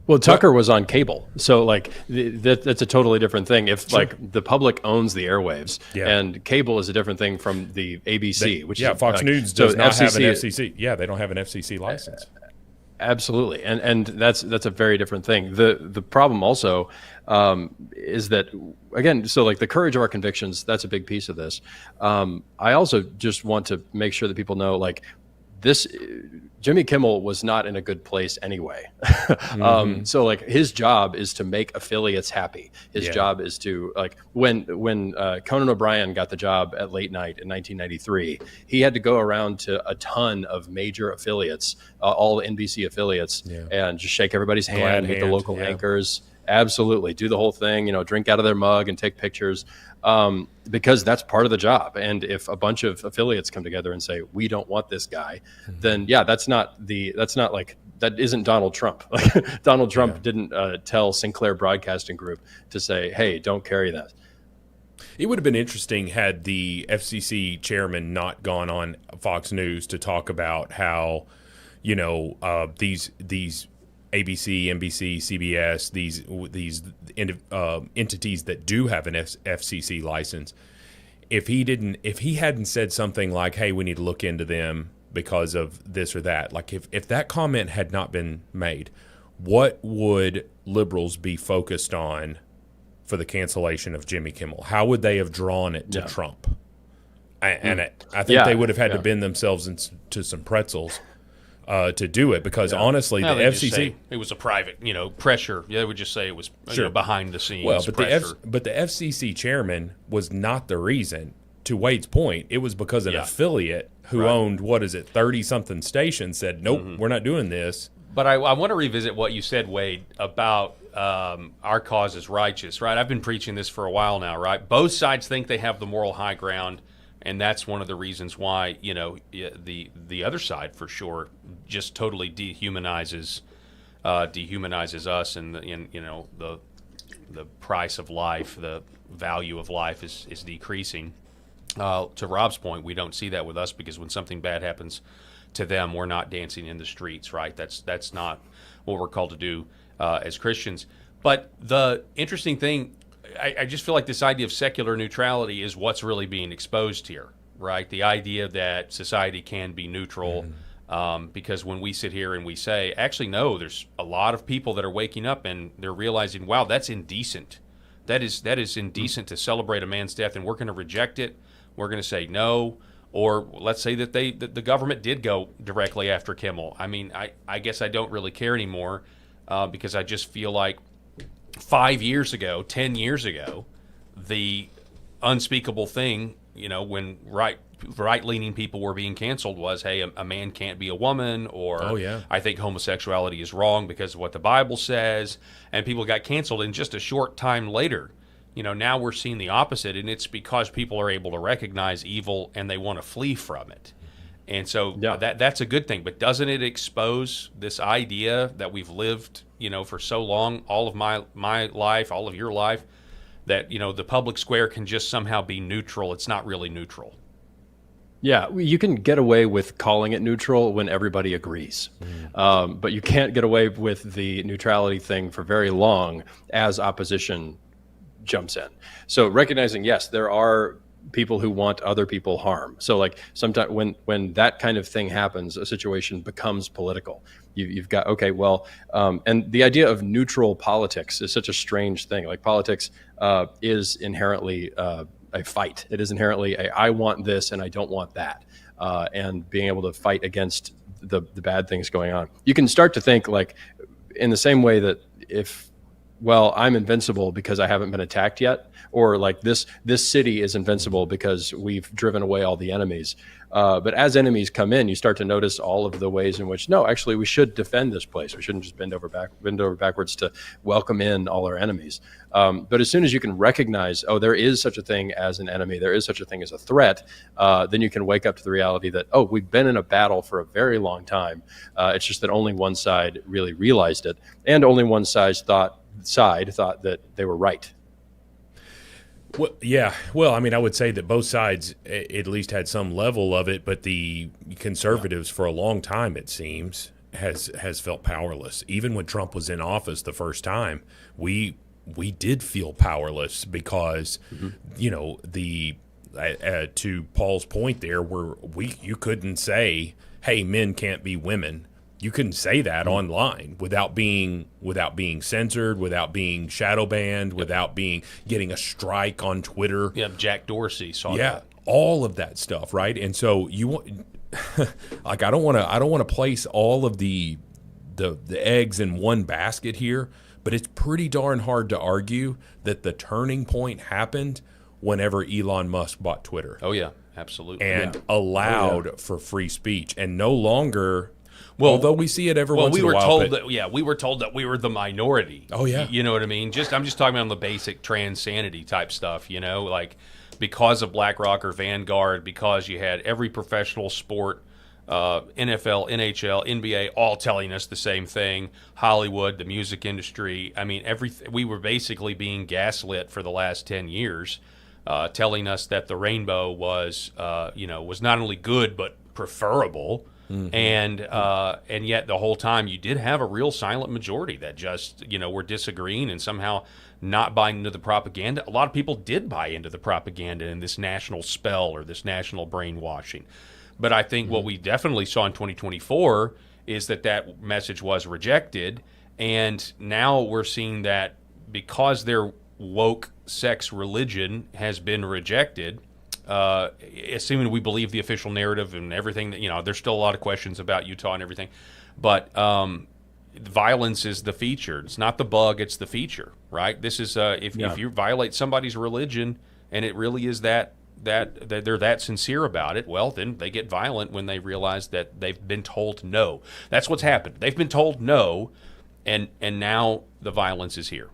Well, Tucker was on cable, so that's a totally different thing. If the public owns the airwaves, and cable is a different thing from the ABC, Fox News does not have an FCC. Yeah, they don't have an FCC license. Absolutely, and that's a very different thing. The problem also is that, again, so like the courage of our convictions, that's a big piece of this. I also just want to make sure that people know, like, this Jimmy Kimmel was not in a good place anyway. So like his job is to make affiliates happy. His job is to, like, when Conan O'Brien got the job at late night in 1993, he had to go around to a ton of major affiliates, all NBC affiliates, and just shake everybody's hand, meet the local anchors. Absolutely. Do the whole thing, drink out of their mug and take pictures, because that's part of the job. And if a bunch of affiliates come together and say, we don't want this guy, then that isn't Donald Trump. Like, Donald Trump didn't tell Sinclair Broadcasting Group to say, hey, don't carry that. It would have been interesting had the FCC chairman not gone on Fox News to talk about how, these ABC, NBC, CBS, these entities that do have an FCC license, if he hadn't said something like, "Hey, we need to look into them because of this or that," like if that comment had not been made, what would liberals be focused on for the cancellation of Jimmy Kimmel? How would they have drawn it to Trump? I think they would have had to bend themselves into some pretzels to do it, because honestly, the FCC, it was a private, pressure. They would just say it was behind the scenes. Well, but the FCC chairman was not the reason. To Wade's point, it was because an affiliate who owned 30-something stations said, "Nope, we're not doing this." But I want to revisit what you said, Wade, about our cause is righteous. Right? I've been preaching this for a while now. Right? Both sides think they have the moral high ground. And that's one of the reasons why, the other side, for sure, just totally dehumanizes us, and the price of life, the value of life is decreasing. To Rob's point, we don't see that with us, because when something bad happens to them, we're not dancing in the streets, right? That's not what we're called to do as Christians. But the interesting thing, I just feel like this idea of secular neutrality is what's really being exposed here, right? The idea that society can be neutral, because when we sit here and we say, actually, no, there's a lot of people that are waking up and they're realizing, wow, that's indecent. That is indecent to celebrate a man's death, and we're going to reject it. We're going to say no. Or let's say that the government did go directly after Kimmel. I mean, I guess I don't really care anymore, because I just feel like 5 years ago, 10 years ago, the unspeakable thing, when right-leaning people were being canceled was, hey, a man can't be a woman, or I think homosexuality is wrong because of what the Bible says, and people got canceled. And just a short time later, now we're seeing the opposite, and it's because people are able to recognize evil and they want to flee from it. And so that's a good thing. But doesn't it expose this idea that we've lived, for so long, all of my life, all of your life, that, the public square can just somehow be neutral? It's not really neutral. Yeah, you can get away with calling it neutral when everybody agrees. But you can't get away with the neutrality thing for very long as opposition jumps in. So recognizing, yes, there are people who want other people harm. So like sometimes when that kind of thing happens, a situation becomes political. You've got, and the idea of neutral politics is such a strange thing. Like politics is inherently a fight. It is inherently I want this and I don't want that. And being able to fight against the bad things going on. You can start to think, like, in the same way that I'm invincible because I haven't been attacked yet, or like this city is invincible because we've driven away all the enemies. But as enemies come in, you start to notice all of the ways in which, no, actually, we should defend this place. We shouldn't just bend over backwards to welcome in all our enemies. But as soon as you can recognize, there is such a thing as an enemy, there is such a thing as a threat, then you can wake up to the reality that, we've been in a battle for a very long time. It's just that only one side really realized it, and only one side thought that they were right. Well, yeah. Well, I mean, I would say that both sides at least had some level of it, but the conservatives for a long time, it seems, has felt powerless. Even when Trump was in office the first time, we did feel powerless because, to Paul's point there, you couldn't say, hey, men can't be women, you couldn't say that online without being censored, without being shadow banned, without getting a strike on Twitter. Yeah, Jack Dorsey saw that. All of that stuff, right? And so you want, like, I don't want to place all of the eggs in one basket here, but it's pretty darn hard to argue that the turning point happened whenever Elon Musk bought Twitter. Oh yeah, absolutely. And allowed for free speech, and no longer. Well, although we see it every once in a while. We were told that we were the minority. Oh yeah, you know what I mean. I'm just talking about the basic trans sanity type stuff. You know, like because of BlackRock or Vanguard, because you had every professional sport, NFL, NHL, NBA, all telling us the same thing. Hollywood, the music industry. I mean, we were basically being gaslit for the last 10 years, telling us that the rainbow was not only good but preferable. Mm-hmm. And yet the whole time you did have a real silent majority that just, were disagreeing and somehow not buying into the propaganda. A lot of people did buy into the propaganda and this national spell or this national brainwashing. But I think what we definitely saw in 2024 is that message was rejected. And now we're seeing that because their woke sex religion has been rejected, assuming we believe the official narrative and everything, that there's still a lot of questions about Utah and everything, but violence is the feature. It's not the bug; it's the feature, right? This is if you violate somebody's religion and it really is that they're that sincere about it, well, then they get violent when they realize that they've been told no. That's what's happened. They've been told no, and now the violence is here.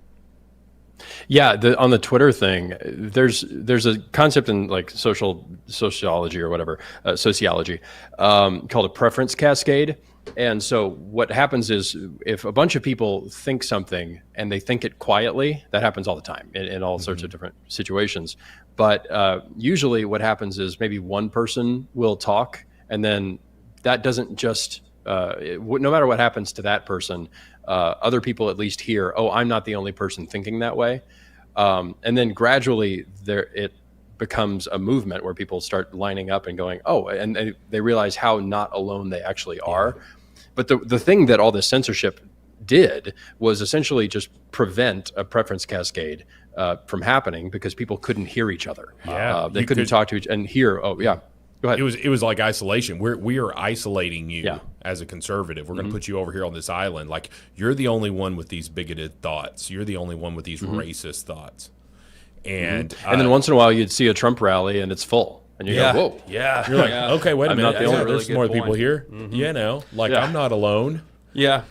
Yeah, on the Twitter thing, there's a concept in like sociology or whatever, sociology, called a preference cascade. And so what happens is if a bunch of people think something and they think it quietly, that happens all the time in all sorts of different situations. But usually what happens is maybe one person will talk, and then that doesn't just no matter what happens to that person, other people at least hear, oh, I'm not the only person thinking that way. And then gradually it becomes a movement where people start lining up and going, oh, and they realize how not alone they actually are. But the thing that all this censorship did was essentially just prevent a preference cascade from happening because people couldn't hear each other. They couldn't talk to each and hear, oh, yeah. Go ahead. It was like isolation. We are isolating you as a conservative. We're going to put you over here on this island. Like, you're the only one with these bigoted thoughts. You're the only one with these racist thoughts. And then once in a while you'd see a Trump rally and it's full. And you go, whoa. Yeah. You're like, okay, wait a minute. There's more people here. Mm-hmm. I'm not alone. Yeah.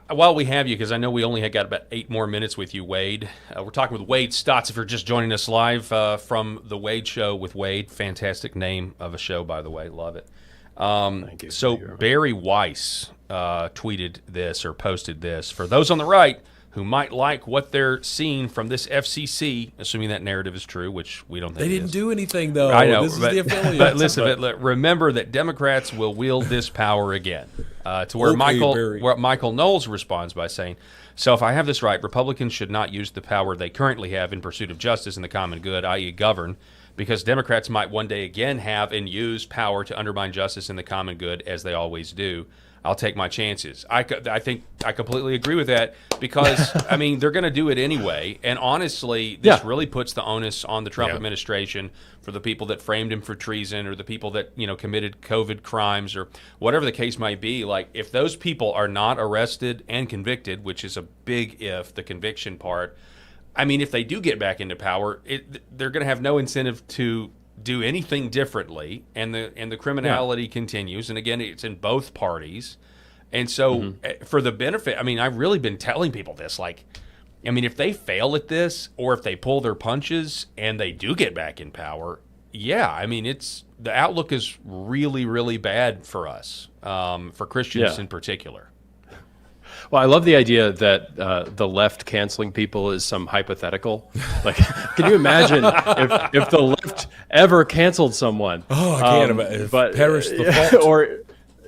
While we have you, because I know we only got about 8 more minutes with you, Wade. We're talking with Wade Stotts. If you're just joining us live from the Wade Show with Wade, fantastic name of a show, by the way, love it. Thank you. So Barry Weiss tweeted this or posted this. For those on the right who might like what they're seeing from this FCC, assuming that narrative is true, which we don't think they didn't do anything, though. I know, this is the affiliates. But listen, remember that Democrats will wield this power again. To where Michael Knowles responds by saying, so if I have this right, Republicans should not use the power they currently have in pursuit of justice and the common good, i.e. govern, because Democrats might one day again have and use power to undermine justice and the common good, as they always do. I'll take my chances. I think I completely agree with that because, I mean, they're going to do it anyway. And honestly, this really puts the onus on the Trump administration for the people that framed him for treason or the people that, committed COVID crimes or whatever the case might be. Like, if those people are not arrested and convicted, which is a big if, the conviction part, I mean, if they do get back into power, they're going to have no incentive to do anything differently, and the criminality continues. And again, it's in both parties. And so for the benefit, I mean, I've really been telling people this, like, I mean, if they fail at this or if they pull their punches and they do get back in power, I mean, the outlook is really, really bad for us, for Christians in particular. Well, I love the idea that the left canceling people is some hypothetical. Like, can you imagine if the left ever canceled someone? Oh, I can't imagine. But perish the fault. Or,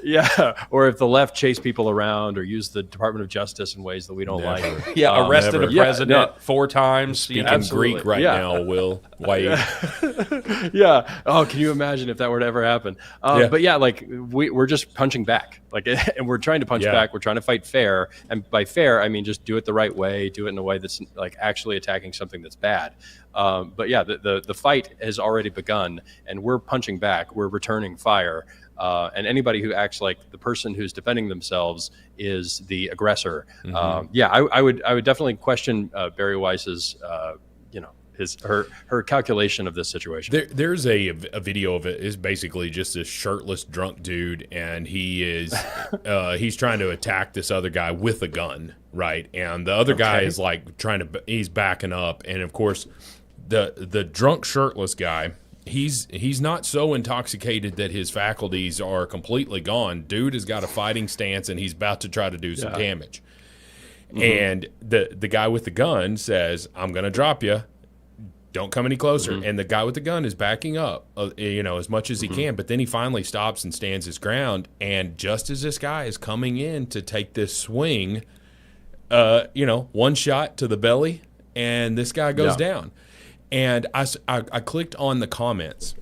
Yeah, or if the left chase people around or use the Department of Justice in ways that we don't like. Yeah, arrested never. a president 4 times. Speaking Greek right now, Will Wade. Yeah. Oh, can you imagine if that were to ever happen? But yeah, like we're just punching back, like, and we're trying to punch back. We're trying to fight fair, and by fair, I mean just do it the right way, do it in a way that's like actually attacking something that's bad. But yeah, the fight has already begun, and we're punching back. We're returning fire. And anybody who acts like the person who's defending themselves is the aggressor. I would definitely question Barry Weiss's, her calculation of this situation. There's a video of it. Is basically just this shirtless drunk dude, and he is he's trying to attack this other guy with a gun, right? And the other guy is like he's backing up, and of course, the drunk shirtless guy. He's not so intoxicated that his faculties are completely gone. Dude has got a fighting stance, and he's about to try to do some damage. And the guy with the gun says, "I'm going to drop you. Don't come any closer." And the guy with the gun is backing up, as much as he can. But then he finally stops and stands his ground. And just as this guy is coming in to take this swing, one shot to the belly, and this guy goes down. And I clicked on the comments,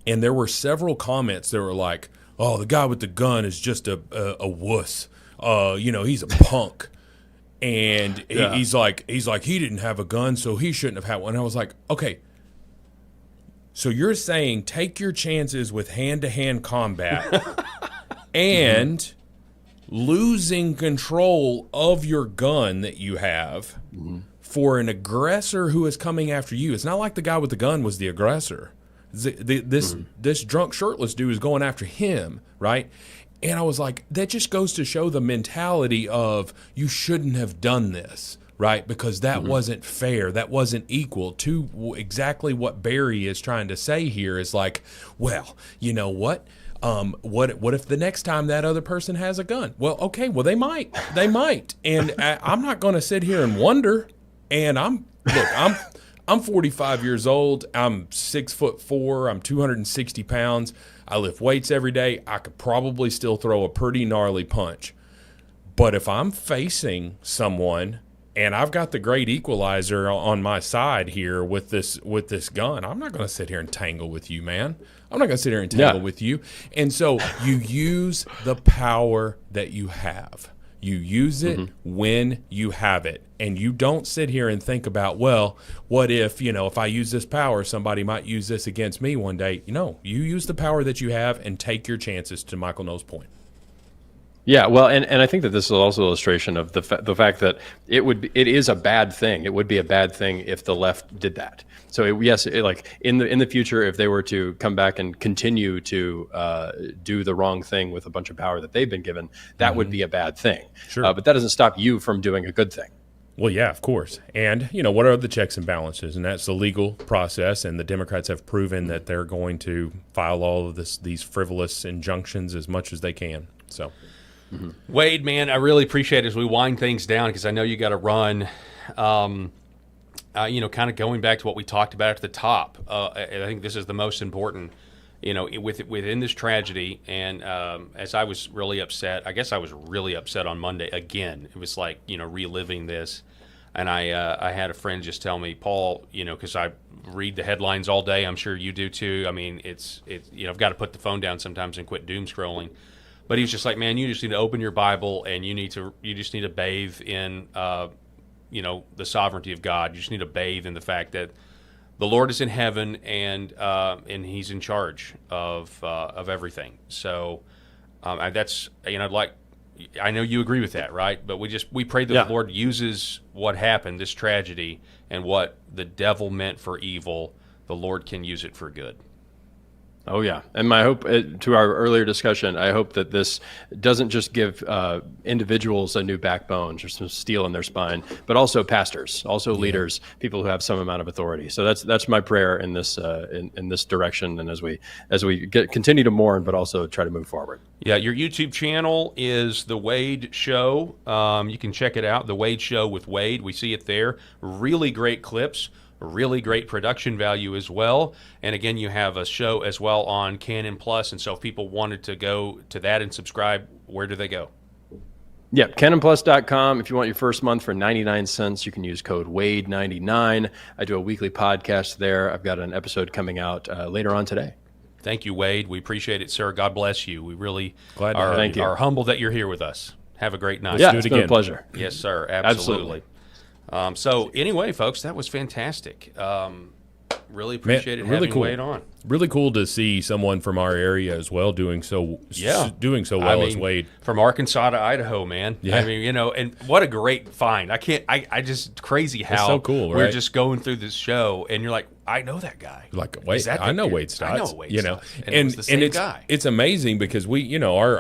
and there were several comments that were like, "Oh, the guy with the gun is just a wuss. He's a punk." And he's like, he didn't have a gun, so he shouldn't have had one. And I was like, okay, so you're saying take your chances with hand-to-hand combat and losing control of your gun that you have for an aggressor who is coming after you. It's not like the guy with the gun was the aggressor. This drunk shirtless dude is going after him, right? And I was like, that just goes to show the mentality of you shouldn't have done this, right? Because that wasn't fair. That wasn't equal to exactly what Barry is trying to say here is like, well, you know what? What if the next time that other person has a gun? Well, okay, well, they might. And I'm not going to sit here and wonder. And I'm 45 years old. I'm 6'4". I'm 260 pounds. I lift weights every day. I could probably still throw a pretty gnarly punch. But if I'm facing someone and I've got the great equalizer on my side here with this gun, I'm not going to sit here and tangle with you, man. I'm not going to sit here and tangle with you. And so you use the power that you have. You use it when you have it. And you don't sit here and think about, well, what if, if I use this power, somebody might use this against me one day. No, you use the power that you have and take your chances, to Michael No's point. Yeah, well, and I think that this is also an illustration of the fact that it is a bad thing. It would be a bad thing if the left did that. So like in the future, if they were to come back and continue to do the wrong thing with a bunch of power that they've been given, that would be a bad thing. Sure. But that doesn't stop you from doing a good thing. Well, yeah, of course. And, what are the checks and balances? And that's the legal process. And the Democrats have proven that they're going to file all of these frivolous injunctions as much as they can. So. Wade, man, I really appreciate it as we wind things down because I know you got to run. Kind of going back to what we talked about at the top. I think this is the most important. Within this tragedy, and as I was really upset, I guess I was really upset on Monday again. It was like reliving this, and I had a friend just tell me, Paul, because I read the headlines all day. I'm sure you do too. I mean, it's I've got to put the phone down sometimes and quit doom scrolling. But he was just like, man, you just need to open your Bible and you just need to bathe in, the sovereignty of God. You just need to bathe in the fact that the Lord is in heaven and He's in charge of everything. So that's I know you agree with that, right? But we pray that the Lord uses what happened, this tragedy, and what the devil meant for evil, the Lord can use it for good. Oh, yeah. And my hope, to our earlier discussion, I hope that this doesn't just give individuals a new backbone or some steel in their spine, but also pastors, also leaders, people who have some amount of authority. So that's my prayer in this in this direction, and as we continue to mourn, but also try to move forward. Yeah, your YouTube channel is The Wade Show. You can check it out, The Wade Show with Wade. We see it there. Really great clips. really great production value as well. And again, you have a show as well on Canon Plus. And so if people wanted to go to that and subscribe, where do they go? Yeah, canonplus.com. If you want your first month for 99 cents, you can use code WADE99. I do a weekly podcast there. I've got an episode coming out later on today. Thank you, Wade. We appreciate it, sir. God bless you. We really are humbled that you're here with us. Have a great night. Yeah, it's been a pleasure. Yes, sir. Absolutely. So anyway, folks, that was fantastic. Really appreciate it having Wade on. Really cool to see someone from our area as well doing so well as Wade. From Arkansas to Idaho, man. Yeah. I mean, and what a great find. I just crazy how so cool, right? We're just going through this show and you're like, I know that guy. Like, wait, I know Wade Stotts. I know Wade Stotts. And it was the same guy. It's amazing because our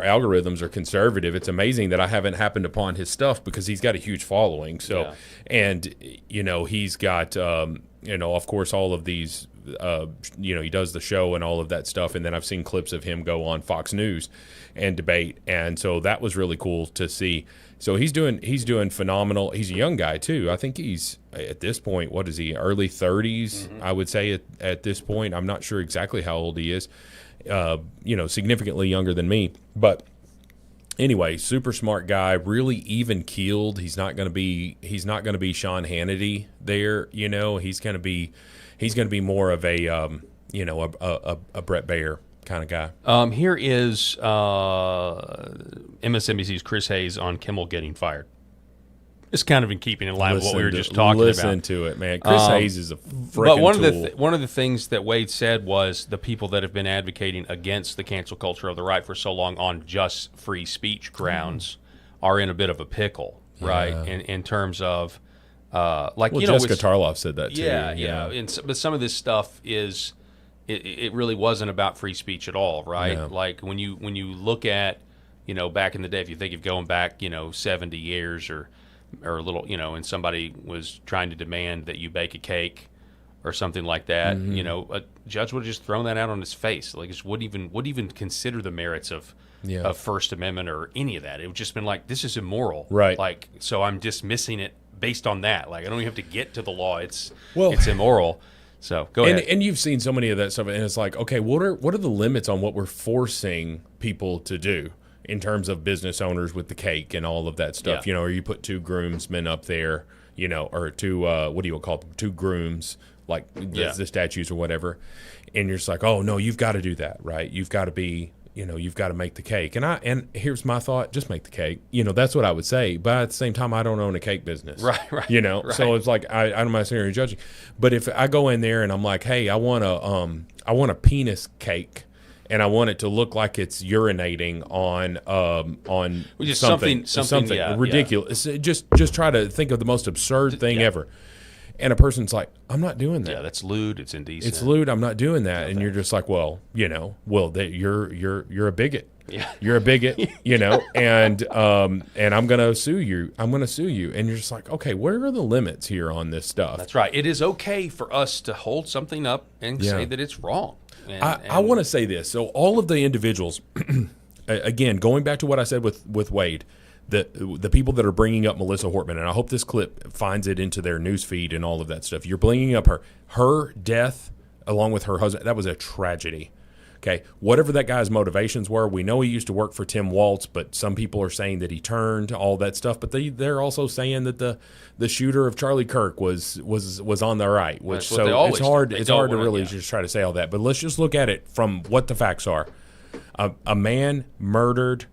algorithms are conservative. It's amazing that I haven't happened upon his stuff because he's got a huge following. So, and he's got, of course, all of these, he does the show and all of that stuff. And then I've seen clips of him go on Fox News and debate. And so that was really cool to see. So he's doing phenomenal. He's a young guy too. I think he's at this point, what is he? Early 30s, I would say at this point. I'm not sure exactly how old he is. Significantly younger than me. But anyway, super smart guy, really even keeled. He's not going to be Sean Hannity there. He's going to be more of a Brett Baer kind of guy. Here is MSNBC's Chris Hayes on Kimmel getting fired. It's kind of in keeping in line with what we were just talking about. Listen to it, man. Chris Hayes is a freaking tool. But one of the things that Wade said was the people that have been advocating against the cancel culture of the right for so long on just free speech grounds are in a bit of a pickle, right? In terms of Jessica Tarloff said that too. Yeah. But some of this stuff is. It really wasn't about free speech at all, right? No. Like when you look at, back in the day, if you think of going back, 70 years or a little, and somebody was trying to demand that you bake a cake or something like that, a judge would have just thrown that out on his face. Like, just wouldn't even consider the merits of First Amendment or any of that. It would just been like, this is immoral. Right. Like, so I'm dismissing it based on that. Like, I don't even have to get to the law. It's immoral. So go ahead. And you've seen so many of that stuff, and it's like, okay, what are the limits on what we're forcing people to do in terms of business owners with the cake and all of that stuff? Yeah. Or you put two groomsmen up there, or two what do you call them? Two grooms, like the statues or whatever, and you're just like, oh no, you've got to do that, right? You've got to be. You've got to make the cake. And here's my thought, just make the cake. That's what I would say. But at the same time, I don't own a cake business. Right. Right. So it's like, I don't mind sitting here judging. But if I go in there and I'm like, hey, I want a penis cake, and I want it to look like it's urinating on just something ridiculous. Just try to think of the most absurd thing ever. And a person's like, I'm not doing that. Yeah, that's lewd. It's indecent. It's lewd. I'm not doing that. And you're just like, well, you're a bigot. Yeah. You're a bigot, and I'm going to sue you. I'm going to sue you. And you're just like, okay, where are the limits here on this stuff? That's right. It is okay for us to hold something up and say that it's wrong. I want to say this. So all of the individuals, again, going back to what I said with Wade, the people that are bringing up Melissa Hortman, and I hope this clip finds it into their news feed and all of that stuff. You're bringing up her death along with her husband. That was a tragedy. Okay, whatever that guy's motivations were, we know he used to work for Tim Waltz, but some people are saying that he turned, all that stuff. But they're also saying that the shooter of Charlie Kirk was on the right, which so it's hard to really just try to say all that. But let's just look at it from what the facts are. A man murdered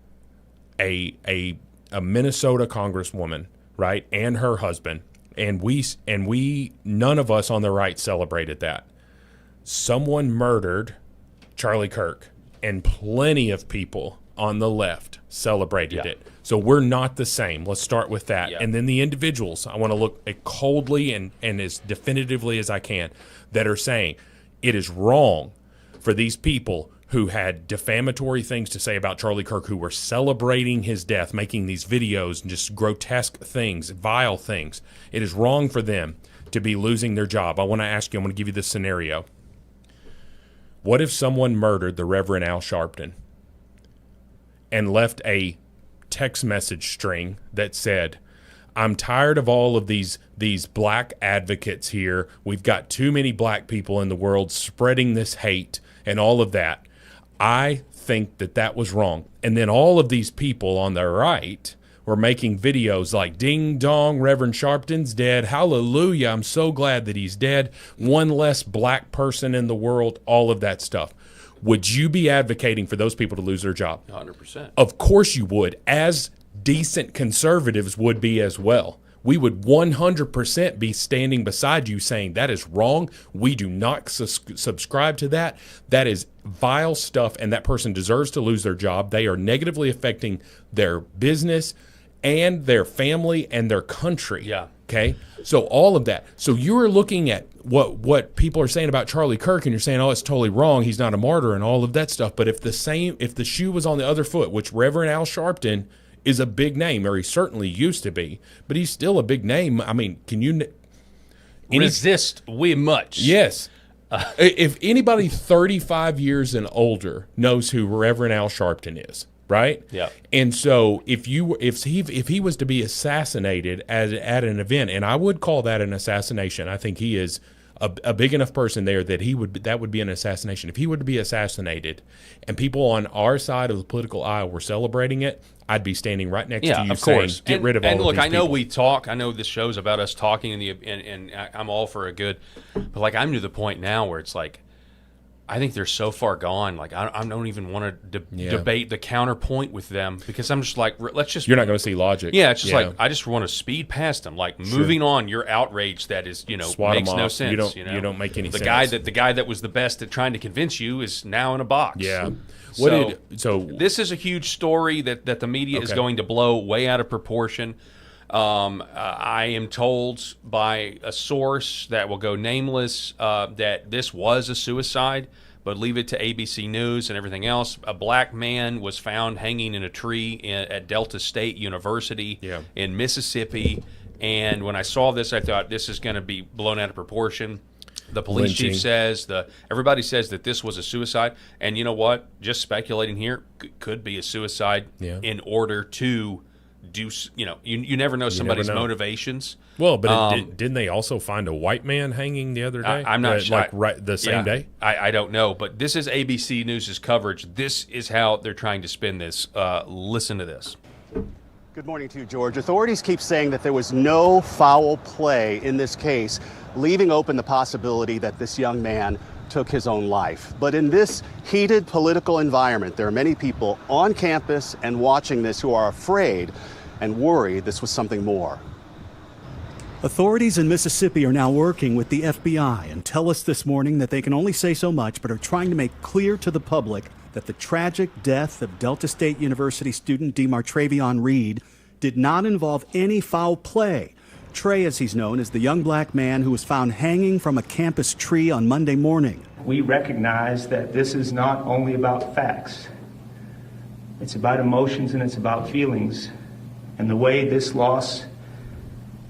a Minnesota congresswoman, right, and her husband, and we none of us on the right celebrated that. Someone murdered Charlie Kirk, and plenty of people on the left celebrated it. So we're not the same. Let's start with that. And then the individuals, I want to look at coldly and as definitively as I can, that are saying it is wrong for these people who had defamatory things to say about Charlie Kirk, who were celebrating his death, making these videos and just grotesque things, vile things. It is wrong for them to be losing their job. I want to ask you, I'm going to give you this scenario. What if someone murdered the Reverend Al Sharpton and left a text message string that said, I'm tired of all of these black advocates here. We've got too many black people in the world spreading this hate and all of that. I think that was wrong. And then all of these people on the right were making videos like, ding dong, Reverend Sharpton's dead. Hallelujah. I'm so glad that he's dead. One less black person in the world, all of that stuff. Would you be advocating for those people to lose their job? 100%. Of course you would, as decent conservatives would be as well. We would 100% be standing beside you saying that is wrong. We do not subscribe to that. That is vile stuff, and that person deserves to lose their job. They are negatively affecting their business and their family and their country. Yeah. Okay? So all of that. So you're looking at what people are saying about Charlie Kirk, and you're saying, oh, it's totally wrong. He's not a martyr and all of that stuff. But if the shoe was on the other foot, which Reverend Al Sharpton is a big name, or he certainly used to be, but he's still a big name. I mean, can you resist we much? Yes. If anybody 35 years and older knows who Reverend Al Sharpton is, right? Yeah. And so if he was to be assassinated at an event, and I would call that an assassination, I think he is a big enough person there that that would be an assassination. If he were to be assassinated and people on our side of the political aisle were celebrating it, I'd be standing right next to you of saying, course. get rid of all of these people. And look, I know we talk. I know this show's about us talking, and I'm all for a good. But like, I'm to the point now where it's like, I think they're so far gone. Like, I don't even want to debate the counterpoint with them, because I'm just like, let's just. You're not going to see logic. Yeah, it's just like, I just want to speed past them. Like, moving on. You're outraged. That is, Swat makes no off. sense. You don't make any sense. The guy that was the best at trying to convince you is now in a box. Yeah. So this is a huge story that the media is going to blow way out of proportion. I am told by a source that will go nameless that this was a suicide, but leave it to ABC News and everything else. A black man was found hanging in a tree at Delta State University in Mississippi. And when I saw this, I thought this is going to be blown out of proportion. The police chief says, everybody says that this was a suicide. And you know what? Just speculating here, could be a suicide in order to do, you never know somebody's motivations. Well, but didn't they also find a white man hanging the other day? I'm not sure. Like the same day? I don't know. But this is ABC News' coverage. This is how they're trying to spin this. Listen to this. Good morning to you, George. Authorities keep saying that there was no foul play in this case, leaving open the possibility that this young man took his own life. But in this heated political environment, there are many people on campus and watching this who are afraid and worried this was something more. Authorities in Mississippi are now working with the FBI and tell us this morning that they can only say so much, but are trying to make clear to the public that the tragic death of Delta State University student DeMartravion Reed did not involve any foul play. Trey, as he's known, is the young black man who was found hanging from a campus tree on Monday morning. We recognize that this is not only about facts. It's about emotions and it's about feelings. And the way this loss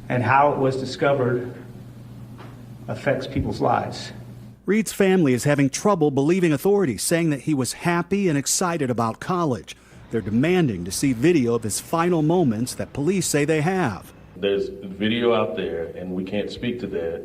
and how it was discovered affects people's lives. Reed's family is having trouble believing authorities, saying that he was happy and excited about college. They're demanding to see video of his final moments that police say they have. There's video out there, and we can't speak to that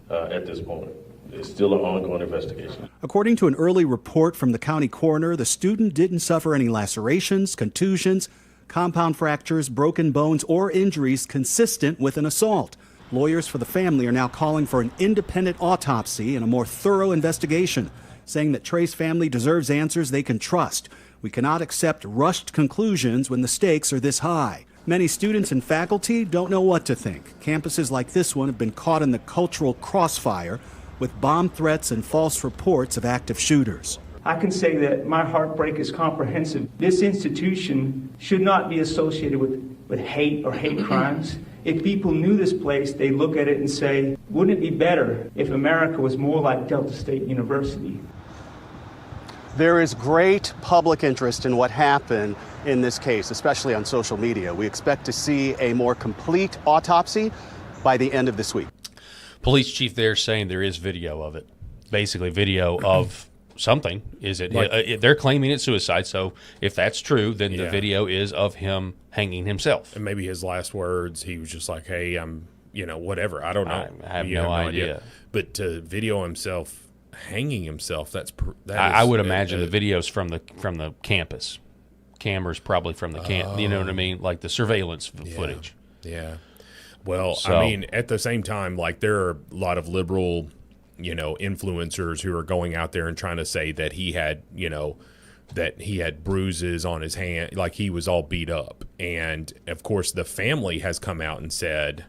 at this point. It's still an ongoing investigation. According to an early report from the county coroner, the student didn't suffer any lacerations, contusions, compound fractures, broken bones, or injuries consistent with an assault. Lawyers for the family are now calling for an independent autopsy and a more thorough investigation, saying that Trey's family deserves answers they can trust. We cannot accept rushed conclusions when the stakes are this high. Many students and faculty don't know what to think. Campuses like this one have been caught in the cultural crossfire with bomb threats and false reports of active shooters. I can say that my heartbreak is comprehensive. This institution should not be associated with hate or hate crimes. If people knew this place, they look at it and say, wouldn't it be better if America was more like Delta State University? There is great public interest in what happened in this case, especially on social media. We expect to see a more complete autopsy by the end of this week. Police chief there saying there is video of it. Basically video of something. Is it? They're claiming it's suicide. So if that's true, then the video is of him hanging himself. And maybe his last words, he was just like, "Hey, I'm, whatever. I don't know. I have no idea." But to video himself hanging himself, I would imagine the videos from the campus. Cameras probably from the camp. You know what I mean? Like the surveillance footage. Yeah. Well, I mean, at the same time, like there are a lot of liberal, influencers who are going out there and trying to say that he had, that he had bruises on his hand, like he was all beat up. And of course, the family has come out and said,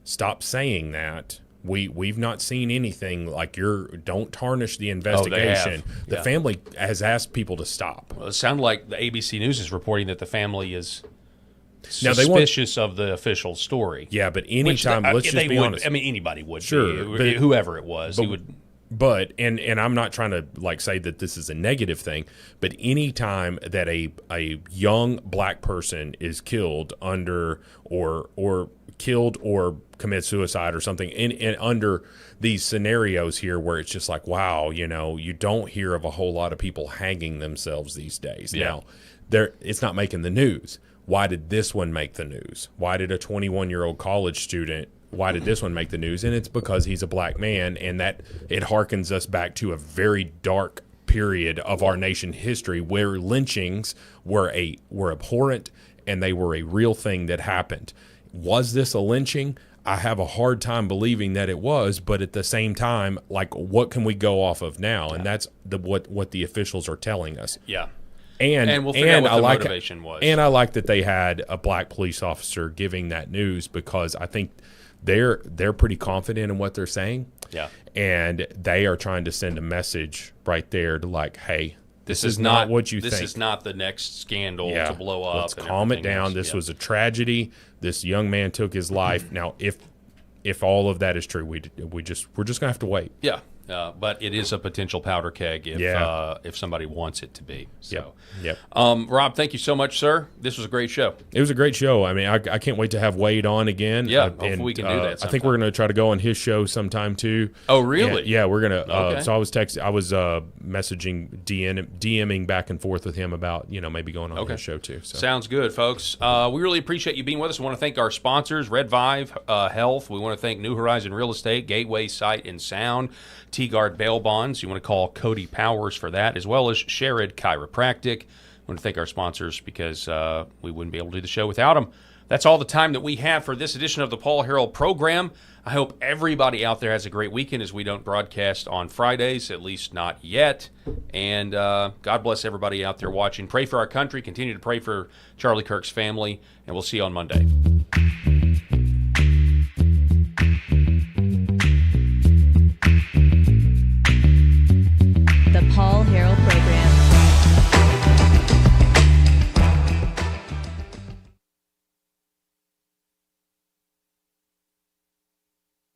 "Stop saying that. We've not seen anything like don't tarnish the investigation." The family has asked people to stop. Well, it sounded like the ABC News is reporting that the family is suspicious of the official story. Yeah, but anytime, let's just be honest. I mean, anybody would. Sure, be, whoever it was, he would. But and I'm not trying to like say that this is a negative thing, but anytime that a young black person is killed under or killed or commit suicide or something in under these scenarios here where it's just like, wow, you don't hear of a whole lot of people hanging themselves these days. Now, it's not making the news. Why did this one make the news? Why did a 21-year-old college student, why did this one make the news? And it's because he's a black man, and that it harkens us back to a very dark period of our nation history where lynchings were abhorrent and they were a real thing that happened. Was this a lynching? I have a hard time believing that it was, but at the same time, like, what can we go off of now? And that's what the officials are telling us. Yeah. And we'll figure out what the motivation was. And I like that they had a black police officer giving that news because I think they're pretty confident in what they're saying. Yeah. And they are trying to send a message right there to like, hey, this is not what you think. This is not the next scandal to blow up. Let's calm it down. This was a tragedy. This young man took his life. Now, if all of that is true, we're just gonna have to wait. Yeah. But it is a potential powder keg if somebody wants it to be. So, yep. Rob, thank you so much, sir. This was a great show. It was a great show. I mean, I can't wait to have Wade on again. Yeah, hopefully we can do that sometime. I think we're going to try to go on his show sometime too. Oh, really? Yeah, we're going to. Okay. So I was messaging, DMing back and forth with him about maybe going on his show too. So. Sounds good, folks. We really appreciate you being with us. We want to thank our sponsors, Red Vive Health. We want to thank New Horizon Real Estate, Gateway Sight and Sound, T-Guard Bail Bonds. You want to call Cody Powers for that, as well as Sherrod Chiropractic. I want to thank our sponsors because we wouldn't be able to do the show without them. That's all the time that we have for this edition of the Paul Harrell program. I hope everybody out there has a great weekend as we don't broadcast on Fridays, at least not yet. And God bless everybody out there watching. Pray for our country. Continue to pray for Charlie Kirk's family, and we'll see you on Monday.